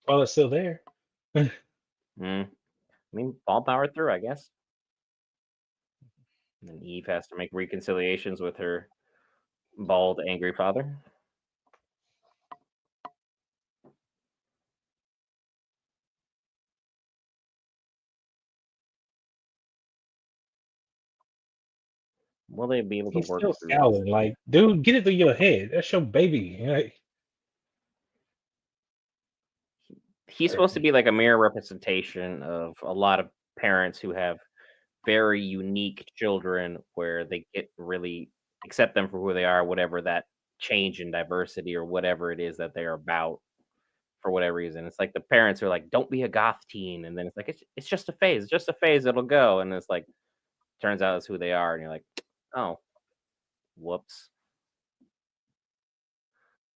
While it's still there. Mm. I mean, ball power through, I guess. And Eve has to make reconciliations with her bald, angry father. Will they be able to He's work still through this? scowling. Like, dude, get it through your head. That's your baby. Like, He's supposed to be like a mirror representation of a lot of parents who have very unique children where they get really accept them for who they are, whatever that change in diversity or whatever it is that they're about for whatever reason. It's like the parents are like, "Don't be a goth teen," and then it's like, "It's just a phase. It's just a phase. It'll go." And it's like, turns out it's who they are, and you're like, "Oh, whoops."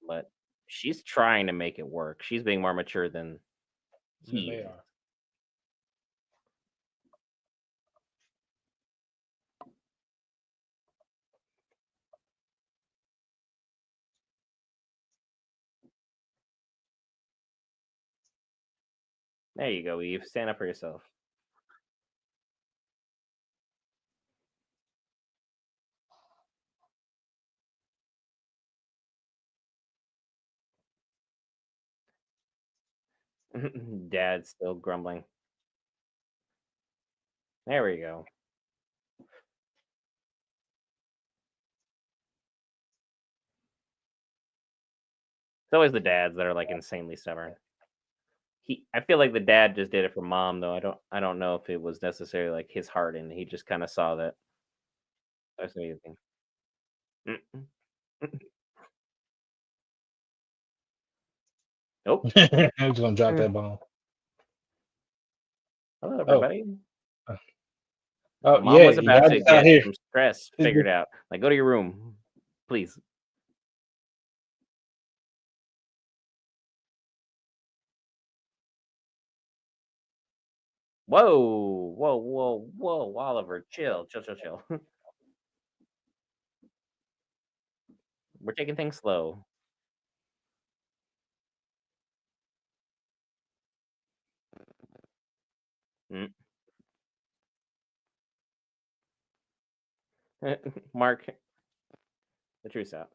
But she's trying to make it work. She's being more mature than than he they is. are. There you go, Eve. Stand up for yourself. Dad's still grumbling. There we go. It's always the dads that are like insanely stubborn. I feel like the dad just did it for mom though. I don't know if it was necessarily like his heart and he just kind of saw that. That's amazing. Mm. Nope. I was gonna drop Mm. that bomb. Hello, Oh, everybody. uh, oh Mom yeah, was about y'all to just out get here. some stress This figured is- out. Like, go to your room, please. Whoa, whoa, whoa, whoa, Oliver, chill, chill, chill, chill. We're taking things slow. Mm. Mark, the truth's out.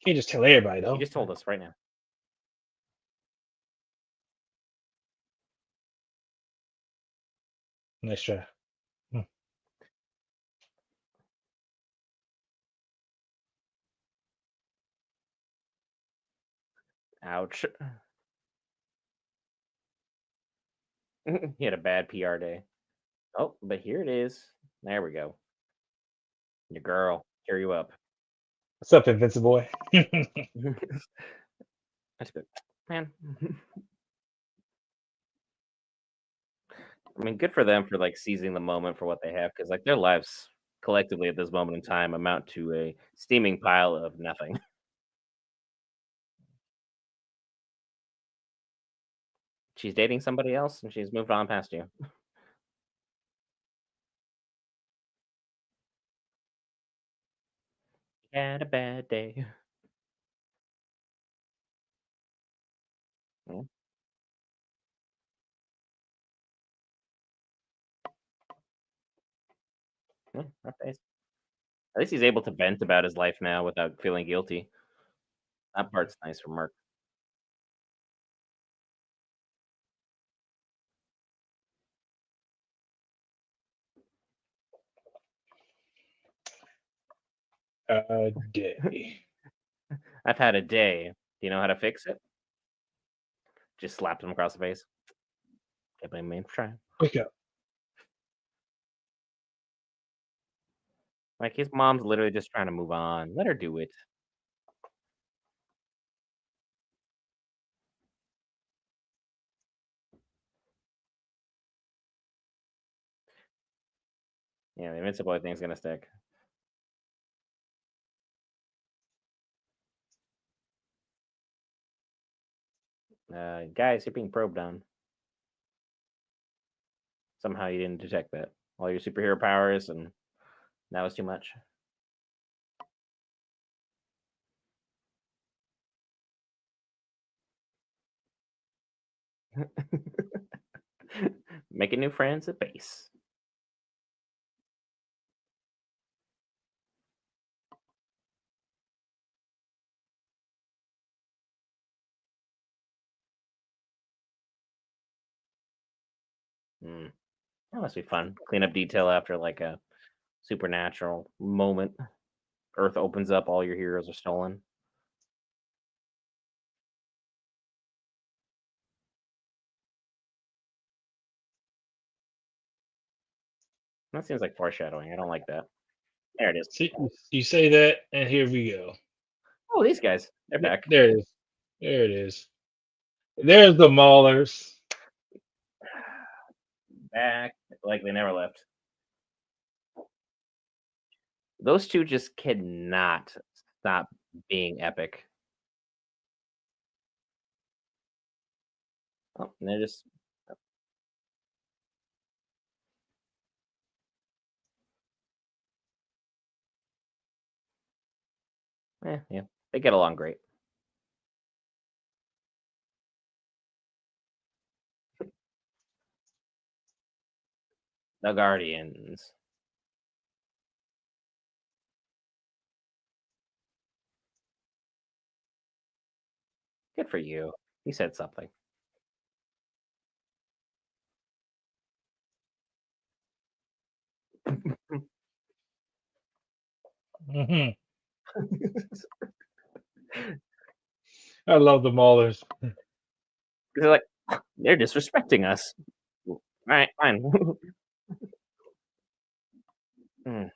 Can't just tell everybody You though. just told us right now. Nice try. Hmm. Ouch. He had a bad PR day. Oh, but here it is. There we go. Your girl, cheer you up. What's up, Invincible? That's good, man. I mean, good for them for like seizing the moment for what they have, because like their lives collectively at this moment in time amount to a steaming pile of nothing. She's dating somebody else, and she's moved on past you. Had a bad day. Yeah, yeah, rough days. At least he's able to vent about his life now without feeling guilty. That part's nice for Mark. Day. I've had a day. Do you know how to fix it? Just slapped him across the face. Can't blame me for trying. Wake up. Like his mom's literally just trying to move on. Let her do it. Yeah, the Invincible thing's gonna stick. Guys, you're being probed on. Somehow you didn't detect that. All your superhero powers, and that was too much. Making new friends at base. Mm, that must be fun. Clean up detail after like a supernatural moment. Earth opens up, all your heroes are stolen. That seems like foreshadowing. I don't like that. There it is. See, you say that, and here we go. Oh, these guys, they're back. There it is. There it is. There's the Maulers. Back like they never left. Those two just cannot stop being epic. Oh, and they're just Yeah, they get along great. The Guardians. Good for you. You said something. Hmm. I love the Maulers. They're like, they're disrespecting us. All right, fine. Mm,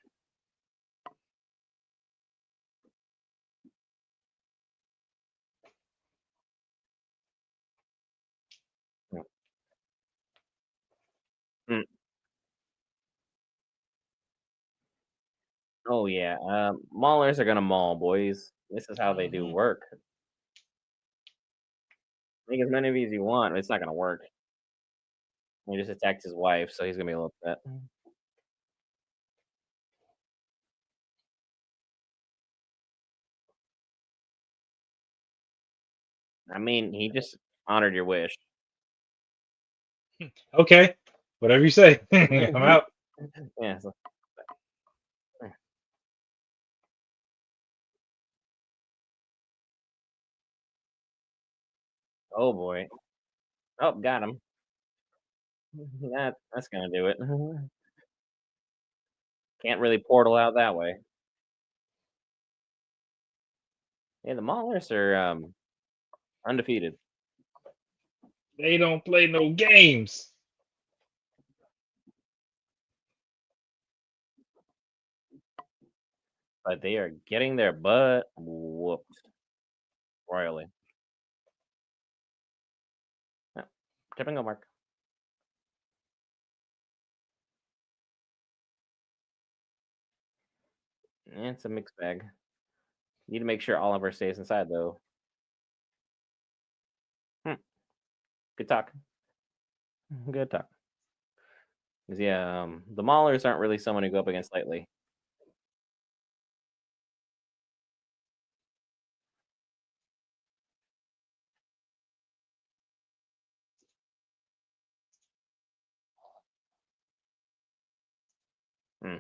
mm, mm. Oh yeah, maulers are gonna maul, boys. This is how they do Hmm. work. Make as many of these you want. It's not gonna work. He just attacked his wife, so he's gonna be a little upset. I mean, he just honored your wish. Okay, whatever you say. I'm out. Yeah. Oh boy. Oh, got him. That's gonna do it. Can't really portal out that way. Yeah, the Maulers are undefeated, They don't play no games. but they are getting their butt whooped royally. Yeah. Tipping a mark. It's a mixed bag. Need to make sure Oliver stays inside though. Hmm, good talk. Good talk. 'Cause, yeah, the Maulers aren't really someone to go up against lightly. Hmm.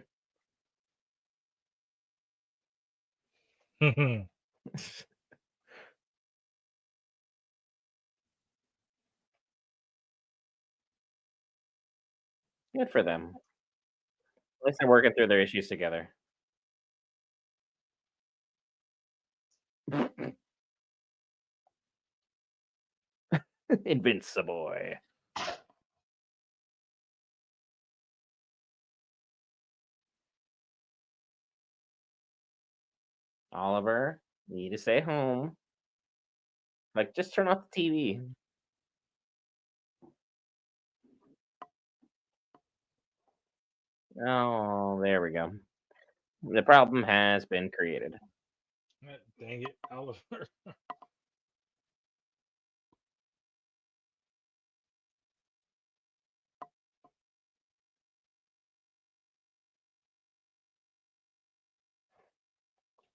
Good for them. At least they're working through their issues together. Invincible. Oliver, need to stay home. Like, just turn off the TV. Oh, there we go. The problem has been created. Dang it, Oliver.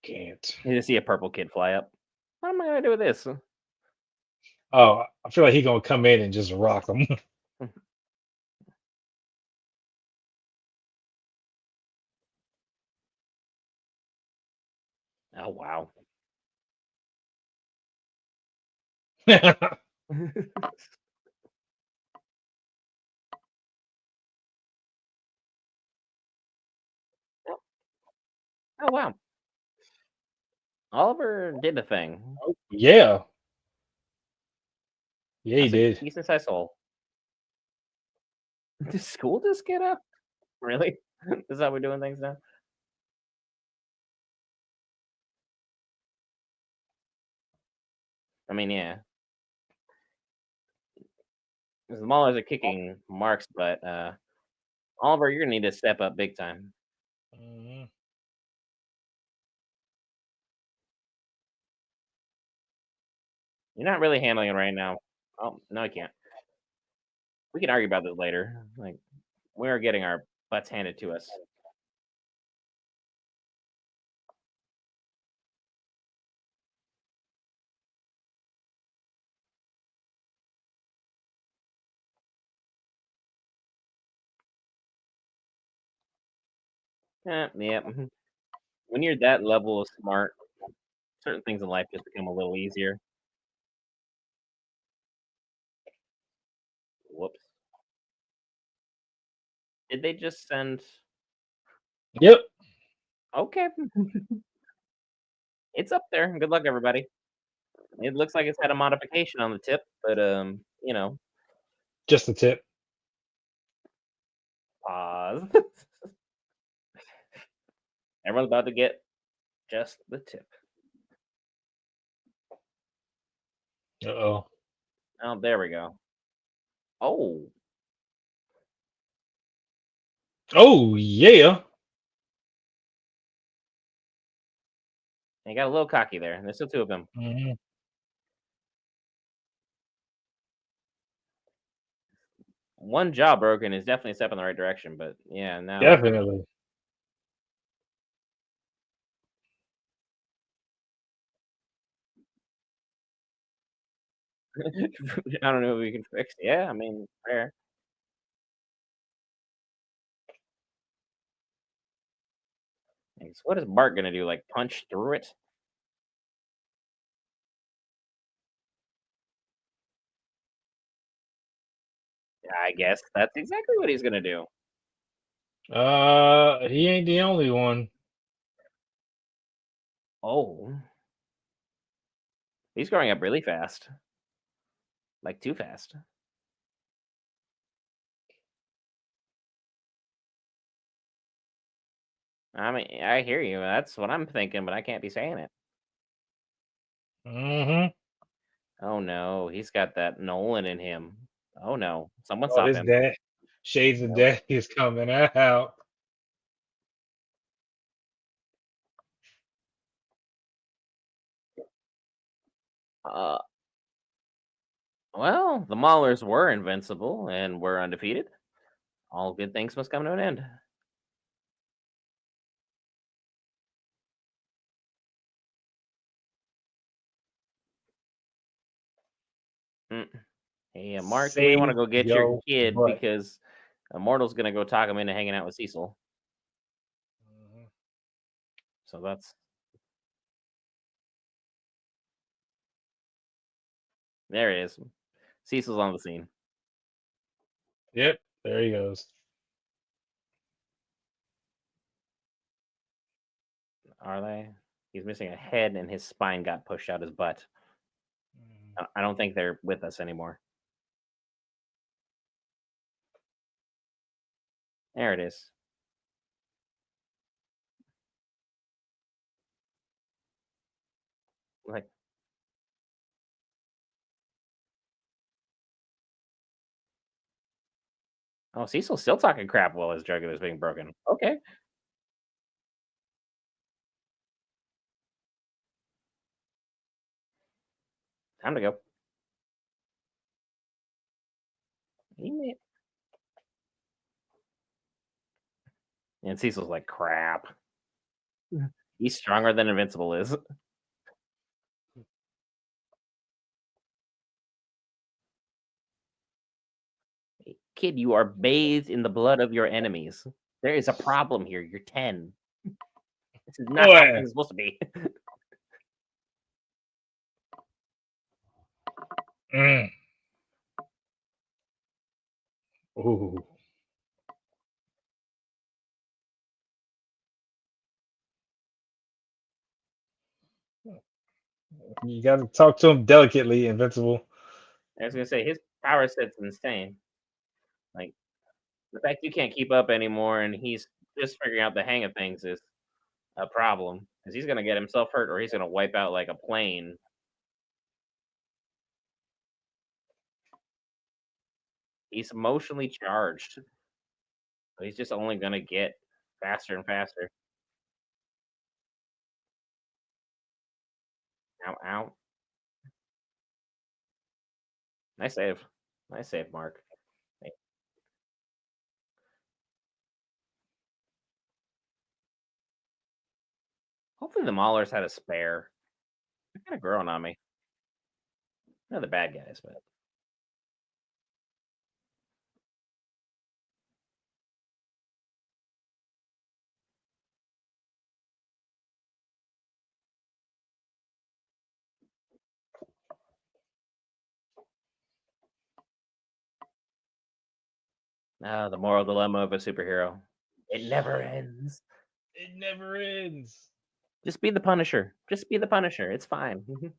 Can't. You just see a purple kid fly up. What am I gonna do with this? Oh, I feel like he gonna come in and just rock them. Oh wow. Oh wow. Oliver did the thing. Yeah, yeah, he That's a did. decent sized hole. Did school just get up? Really? Is that how we're doing things now? I mean, yeah. 'Cause the Maulers are kicking Mark's butt. Oliver, you're gonna need to step up big time. Mhm. You're not really handling it right now. Oh no, I can't. We can argue about this later. Like we are getting our butts handed to us. Yeah. When you're that level of smart, certain things in life just become a little easier. Whoops. Did they just send? Yep. Okay, it's up there. Good luck, everybody. It looks like it's had a modification on the tip, but Just the tip. pause. Everyone's about to get just the tip. Uh-oh. Oh, there we go. Oh, Oh yeah. they got a little cocky there. There's still two of them. Mhm. One jaw broken is definitely a step in the right direction, but yeah, now Definitely. I don't know if we can fix. Yeah, I mean, fair. Thanks. What is Bart gonna do? Like punch through it? I guess that's exactly what he's gonna do. He ain't the only one. Oh, he's growing up really fast, like too fast. I mean, I hear you. That's what I'm thinking, but I can't be saying it. Hmm. Oh no, he's got that Nolan in him. Oh no, someone Oh, stop his him. dad. Shades of Nope. Daddy is coming out. Uh, well, the Maulers were invincible and were undefeated. All good things must come to an end. Mm. Hey, Mark, you may want to Save go get your your kid butt. because Immortal's gonna go talk him into hanging out with Cecil. Mhm. So that's there it is. Cecil's on the scene. Yep. There he goes. Are they? He's missing a head and his spine got pushed out his butt. Mhm. I don't think they're with us anymore. There it is. Like, oh, Cecil's still talking crap while his jugular's being broken. Okay, time to go. He may- And Cecil's like, crap. He's stronger than Invincible is. Kid, you are bathed in the blood of your enemies. There is a problem here. You're 10. This is not how Boy. things are supposed to be. Mm. Ooh. You got to talk to him delicately, Invincible. I was gonna say his power set's insane. Like the fact you can't keep up anymore, and he's just figuring out the hang of things is a problem. Because he's gonna get himself hurt, or he's gonna wipe out like a plane. He's emotionally charged, so he's just only gonna get faster and faster. Ow, ow! Nice save, nice save, Mark. Hey, hopefully the Maulers had a spare. They're kind of growing on me. They're the bad guys, but Ah, the moral dilemma of a superhero. It never ends. It never ends. Just be the Punisher. Just be the Punisher. It's fine. Mhm.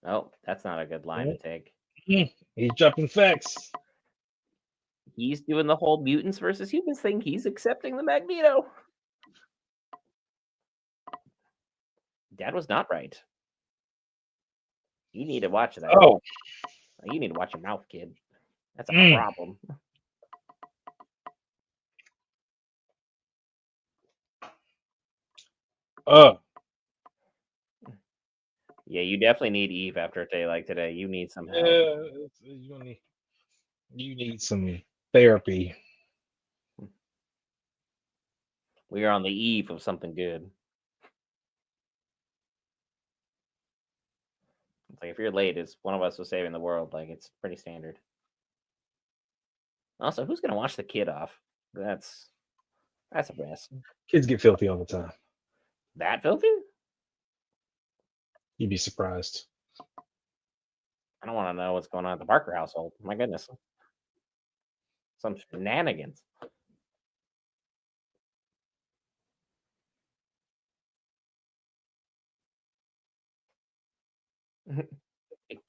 Oh, that's not a good line to Mm, take. He's dropping facts. He's doing the whole mutants versus humans thing. He's accepting the Magneto. Dad was not right. You need to watch that. Oh, You need to watch your mouth, kid. That's a mm, problem. uh, Yeah, you definitely need Eve after a day like today. You need some help. yeah, you need some therapy. We are on the eve of something good. It's like if you're late, it's one of us was saving the world. Like it's pretty standard. Also, who's gonna wash the kid off? That's a mess. Kids get filthy all the time. That filthy? You'd be surprised. I don't want to know what's going on at the Barker household. My goodness, some shenanigans.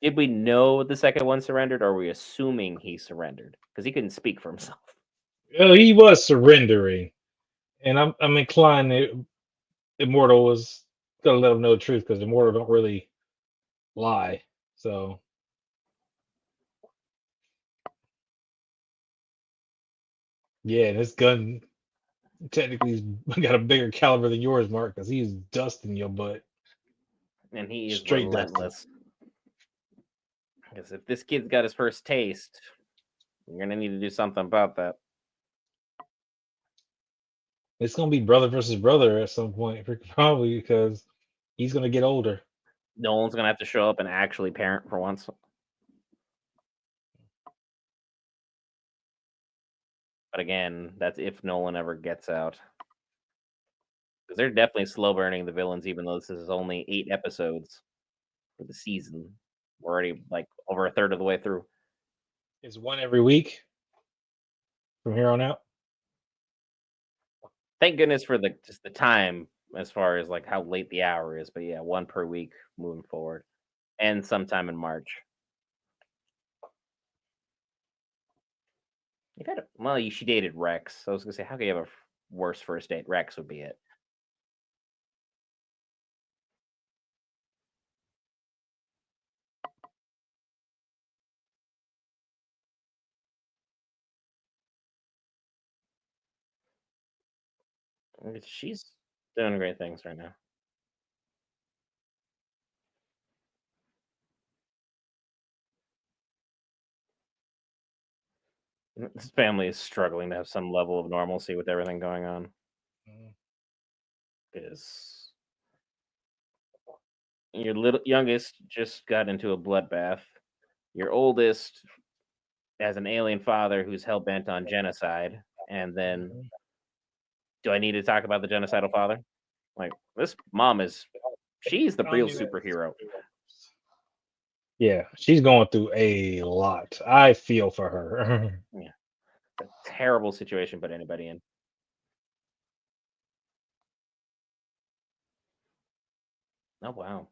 Did we know the second one surrendered, or are we assuming he surrendered? Because he couldn't speak for himself. Well, he was surrendering, and I'm inclined that Immortal was gonna let him know the truth because Immortal don't really lie. So yeah, this gun technically has got a bigger caliber than yours, Mark, because he's dusting your butt, And he is straight dusting. relentless. Because if this kid's got his first taste, you're gonna need to do something about that. It's gonna be brother versus brother at some point, probably because he's gonna get older. Nolan's gonna have to show up and actually parent for once. But again, that's if Nolan ever gets out. Because they're definitely slow burning the villains, even though this is only 8 episodes for the season. We're already like over a third of the way through. It's one every week from here on out. Thank goodness for the just the time as far as like how late the hour is. But yeah, one per week moving forward. And sometime in March. You've had a, well, she dated Rex. So I was gonna say, how could you have a worse first date? Rex would be it. She's doing great things right now. His family is struggling to have some level of normalcy with everything going on. Mhm. Because your little youngest just got into a bloodbath. Your oldest has an alien father who's hell bent on genocide. And then, Mhm. do I need to talk about the genocidal father? Like, this mom is, she's the I don't real even. superhero. Yeah, she's going through a lot. I feel for her. Yeah, it's a terrible situation to put anybody in. Oh, wow.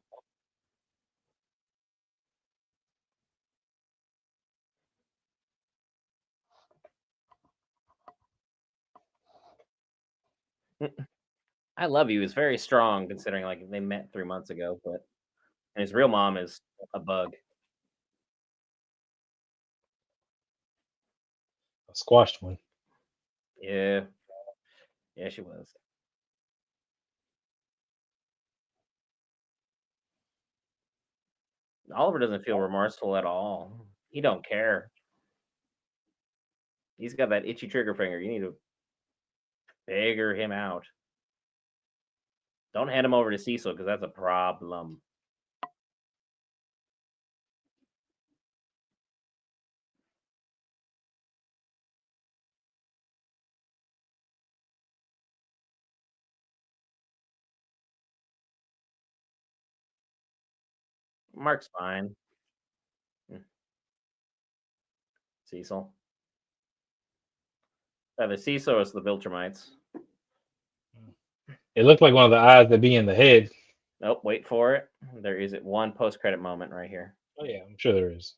I love you. He's very strong considering like they met 3 months ago, but and his real mom is a bug. A squashed one. Yeah, yeah, she was. Oliver doesn't feel remorseful at all. He don't care. He's got that itchy trigger finger. You need to figure him out. Don't hand him over to Cecil because that's a problem. Mark's fine. Mm. Cecil. The Cecil is the Viltrumites. It looked like one of the eyes that be in the head. Nope, wait for it. There is one post-credit moment right here. Oh yeah, I'm sure there is.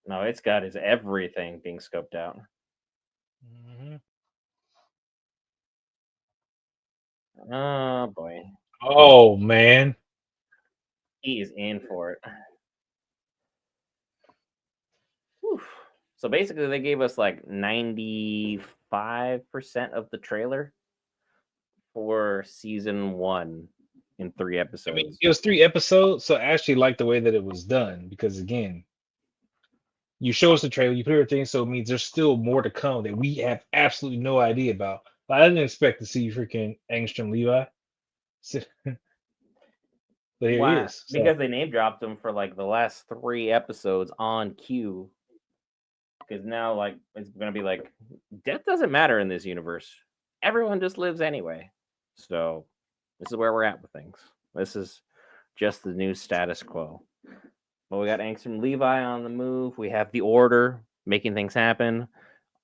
No, it's got his everything being scoped out. Mhm. Oh boy, Oh man. he is in for it. Whew. So basically, they gave us like 95% of the trailer for season 1 in 3 I mean, episodes. it was 3 episodes, so I actually like the way that it was done because again, you show us the trailer, you put everything, so it means there's still more to come that we have absolutely no idea about. But I didn't expect to see freaking Angstrom Levi, so- but here he Why? is. So Because they name dropped him for like the last 3 episodes on cue. Because now, like, it's gonna be like death doesn't matter in this universe. Everyone just lives anyway. So this is where we're at with things. This is just the new status quo. But we got Angstrom Levi on the move. We have the Order making things happen.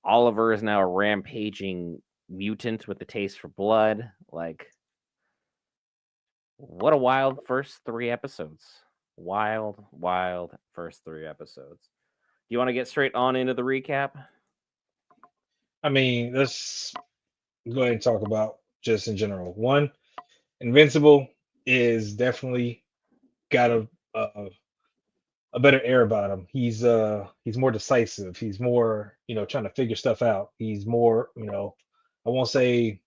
Oliver is now a rampaging mutant with a taste for blood. Like, what a wild first 3 episodes. Wild, wild first 3 episodes. Do you want to get straight on into the recap? I mean, let's go ahead and talk about just in general. One, Invincible is definitely got a better air about him. He's more decisive. He's more, trying to figure stuff out. He's more, I won't say,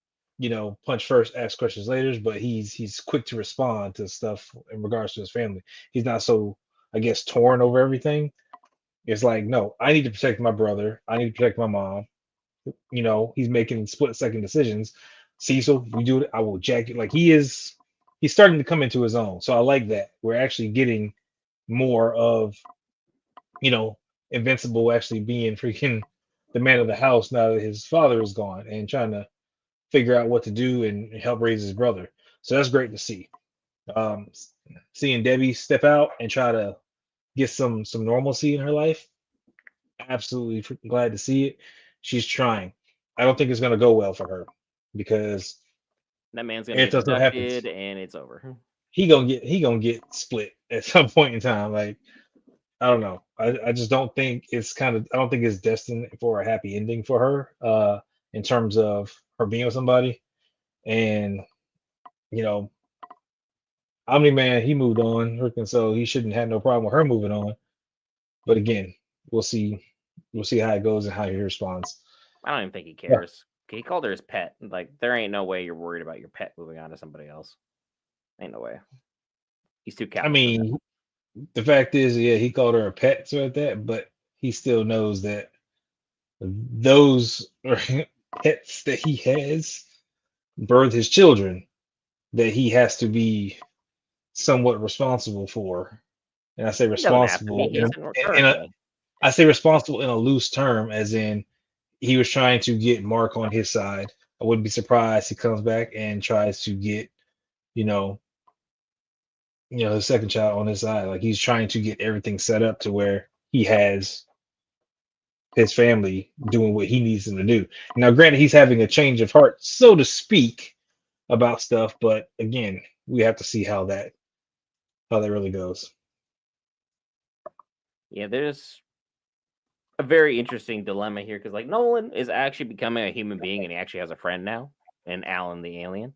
punch first, ask questions later, but he's quick to respond to stuff in regards to his family. He's not so, I guess, torn over everything. It's like, no, I need to protect my brother. I need to protect my mom. He's making split second decisions. Cecil, we do it. I will jack it. Like he's starting to come into his own. So I like that. We're actually getting more of you know, Invincible actually being freaking the man of the house now that his father is gone and trying to figure out what to do and help raise his brother. So that's great to see. Um, Seeing Debbie step out and try to get some normalcy in her life, absolutely glad to see it. She's trying. I don't think it's gonna go well for her because That man's gonna it get does what abducted happens. and it's over. He gonna get split at some point in time. Like I don't know. I just don't think I don't think it's destined for a happy ending for her, in terms of her being with somebody. And, you know, Omni Man, he moved on, and so he shouldn't have no problem with her moving on. But again, we'll see. We'll see how it goes and how he responds. I don't even think he Yeah. cares. He called her his pet. Like, there ain't no way you're worried about your pet moving on to somebody else. Ain't no way. He's too I callous for that. mean, the fact is, yeah, he called her a pet, so like that, but he still knows that those pets that he has birth his children that he has to be somewhat responsible for. And I say He doesn't have to be. responsible He isn't in a currently. I say responsible in a loose term, as in he was trying to get Mark on his side. I wouldn't be surprised he comes back and tries to get, you know, the second child on his side. Like he's trying to get everything set up to where he has his family doing what he needs them to do. Now, granted, he's having a change of heart, so to speak, about stuff, but again, we have to see how that really goes. Yeah, there's a very interesting dilemma here because, like, Nolan is actually becoming a human being and he actually has a friend now, and Alan the alien,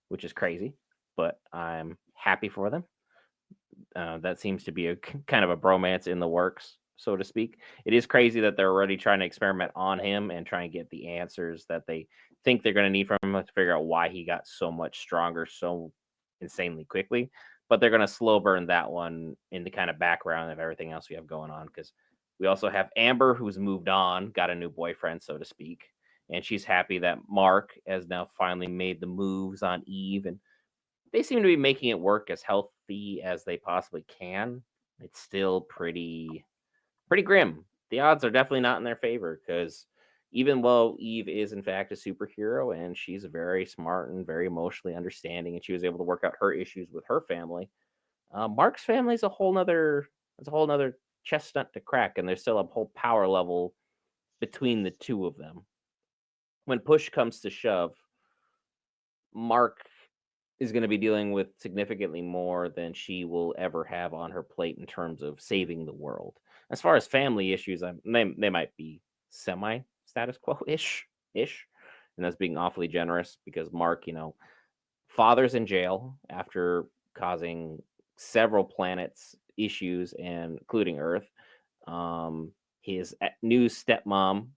which is crazy, but I'm happy for them. That seems to be a kind of a bromance in the works, so to speak. It is crazy that they're already trying to experiment on him and try and get the answers that they think they're going to need from him to figure out why he got so much stronger so insanely quickly. But they're going to slow burn that one in the kind of background of everything else we have going on because we also have Amber, who's moved on, got a new boyfriend, so to speak. And she's happy that Mark has now finally made the moves on Eve, and they seem to be making it work as healthy as they possibly can. It's still pretty grim. The odds are definitely not in their favor because Even though Eve is in fact a superhero and she's very smart and very emotionally understanding, and she was able to work out her issues with her family, Mark's family is a whole nother. It's a whole nother chestnut to crack, and there's still a whole power level between the two of them. When push comes to shove, Mark is going to be dealing with significantly more than she will ever have on her plate in terms of saving the world. As far as family issues, they might be semi status quo ish, and that's being awfully generous because Mark, father's in jail after causing several planets issues and including Earth. His new stepmom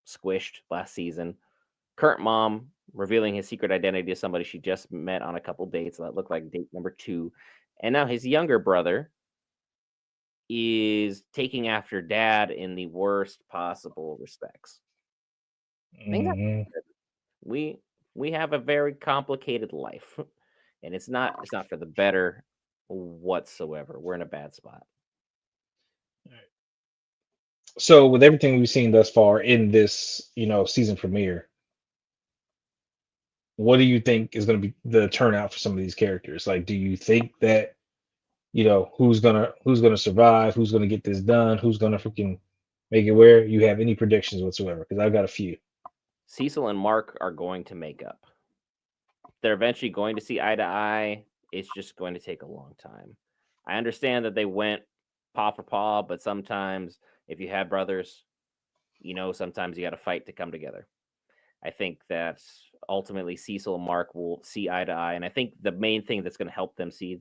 squished last season. Current mom revealing his secret identity to somebody she just met on a couple dates that looked like date number two. And now his younger brother is taking after dad in the worst possible respects. Things are Hmm. we we have a very complicated life. And it's not for the better whatsoever. We're in a bad spot. So with everything we've seen thus far in this, season premiere, what do you think is going to be the turnout for some of these characters? Like, do you think that who's gonna survive, who's gonna get this done, who's gonna freaking make it where you have any predictions whatsoever? Because I've got a few. Cecil and Mark are going to make up. They're eventually going to see eye to eye. It's just going to take a long time. I understand that they went paw for paw, but sometimes if you have brothers, sometimes you got to fight to come together. I think that ultimately Cecil and Mark will see eye to eye. And I think the main thing that's going to help them see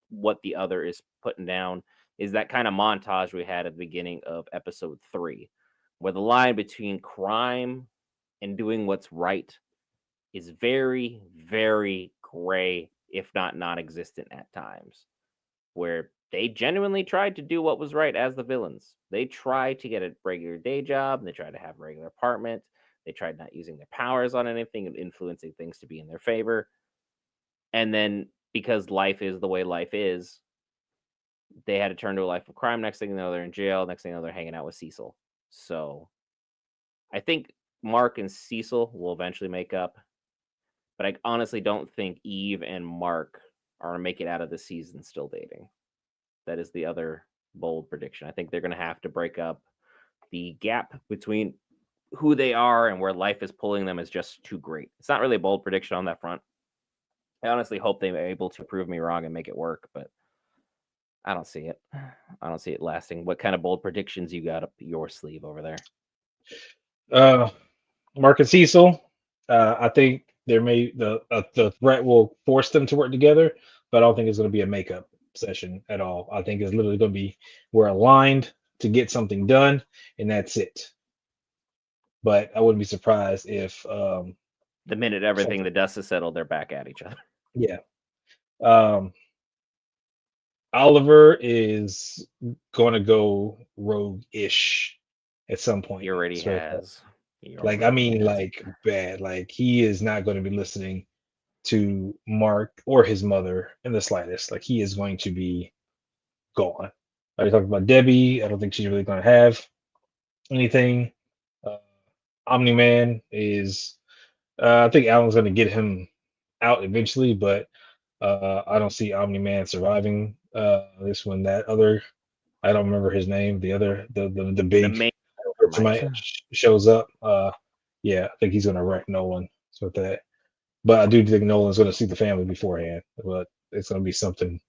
what the other is putting down is that kind of montage we had at the beginning of episode 3, where the line between crime and doing what's right is very, very gray, if not non existent at times, where they genuinely tried to do what was right as the villains. They tried to get a regular day job, they tried to have a regular apartment, they tried not using their powers on anything and influencing things to be in their favor. And then because life is the way life is, they had to turn to a life of crime. Next thing you know, they're in jail. Next thing you know, they're hanging out with Cecil. So I think Mark and Cecil will eventually make up, but I honestly don't think Eve and Mark are gonna make it out of the season still dating. That is the other bold prediction. I think they're gonna have to break up. The gap between who they are and where life is pulling them is just too great. It's not really a bold prediction on that front. I honestly hope they're able to prove me wrong and make it work, but I don't see it. I don't see it lasting. What kind of bold predictions you got up your sleeve over there? Uh, Mark and Cecil. I think the threat will force them to work together, but I don't think it's going to be a makeup session at all. I think it's literally going to be we're aligned to get something done, and that's it. But I wouldn't be surprised if The minute everything something, the dust is settled, they're back at each other. yeah. Um, Oliver is going to go rogue-ish at some He point. already So, has. He like, I already mean, has. like bad. Like, he is not going to be listening to Mark or his mother in the slightest. Like, he is going to be gone. I talked about Debbie. I don't think she's really going to have anything. Uh, Omni Man is. I think Alan's going to get him out eventually, but I don't see Omni Man surviving this one. That other, I don't remember his name. The other, the The big main Vegemite Thermite. shows up. Yeah, I think he's going to wreck Nolan. So with that, but I do think Nolan's going to see the family beforehand. But it's going to be something.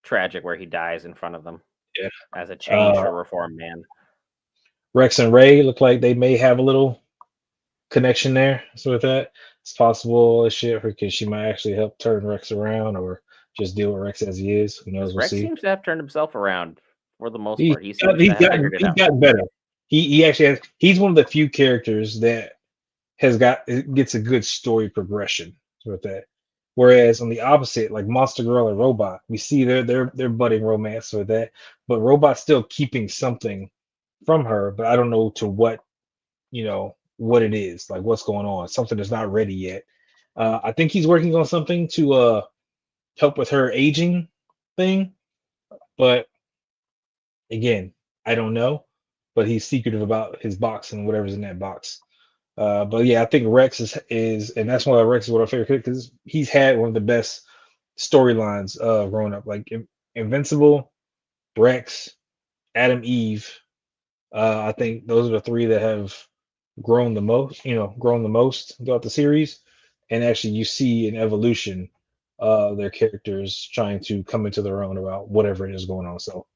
Tragic where he dies in front of them Yeah. as a changed Uh, or reformed man. Rex and Ray look like they may have a little connection there. So with that, it's possible shit because she might actually help turn Rex around or just deal with Rex as he is. Who knows? Because We'll Rex see. seems to have turned himself around for the most He part. He seems to he's have gotten figured it he's out. gotten better. He actually has. He's one of the few characters that gets a good story progression with that. Whereas on the opposite, like Monster Girl and Robot, we see their budding romance with that, but Robot's still keeping something from her, but I don't know to what it is, like what's going on. Something that's not ready yet. I think he's working on something to help with her aging thing, but again, I don't know. but he's secretive about his box and whatever's in that box. But yeah, I think Rex is, and that's why Rex is one of my favorite characters, because he's had one of the best storylines growing up. Like Invincible, Rex, Adam Eve. I think those are the three that have grown the most. Grown the most throughout the series, and actually you see an evolution of their characters trying to come into their own about whatever it is going on. So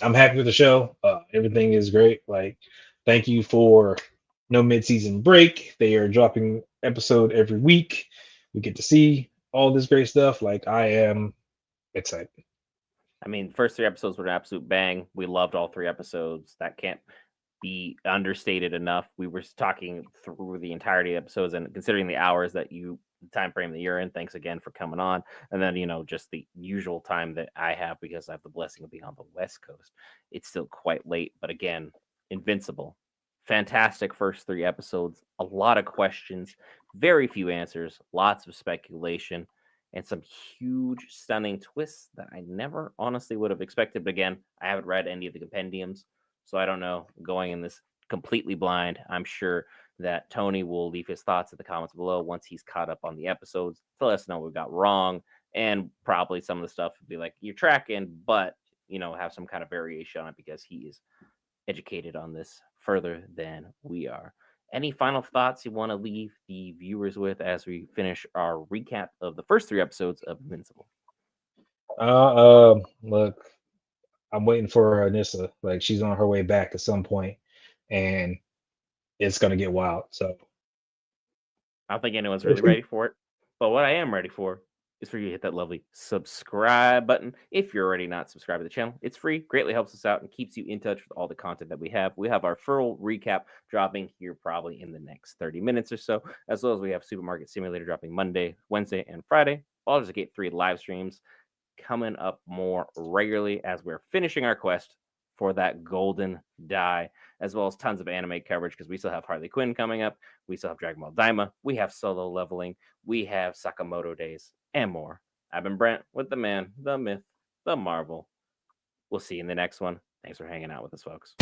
I'm happy with the show. Everything is great. Like, thank you for no mid-season break. They are dropping episode every week. We get to see all this great stuff. Like, I am excited. I mean, first 3 episodes were an absolute bang. We loved all 3 episodes. That can't be understated enough. We were talking through the entirety of episodes, and considering the hours that the time frame that you're in, thanks again for coming on. And then, just the usual time that I have because I have the blessing of being on the West Coast. It's still quite late, but again, Invincible. Fantastic first 3 episodes. A lot of questions, very few answers, lots of speculation, and some huge, stunning twists that I never honestly would have expected. But again, I haven't read any of the compendiums, so I don't know. Going in this completely blind, I'm sure that Tony will leave his thoughts in the comments below once he's caught up on the episodes to let us know what we got wrong, and probably some of the stuff would be like, you're tracking, but have some kind of variation on it because he is educated on this further than we are. Any final thoughts you want to leave the viewers with as we finish our recap of the first 3 episodes of Invincible? Look, I'm waiting for Anissa. Like, she's on her way back at some point, and it's gonna get wild. So I don't think anyone's really ready for it, but what I am ready for is for you to hit that lovely subscribe button. If you're already not subscribed to the channel, it's free, greatly helps us out, and keeps you in touch with all the content that we have. We have our full recap dropping here probably in the next 30 minutes or so, as well as we have Supermarket Simulator dropping Monday, Wednesday, and Friday. Baldur's Gate 3 live streams coming up more regularly as we're finishing our quest for that golden die, as well as tons of anime coverage because we still have Harley Quinn coming up. We still have Dragon Ball Daima. We have Solo Leveling. We have Sakamoto Days and more. I've been Brent with the man, the myth, the marvel. We'll see you in the next one. Thanks for hanging out with us, folks.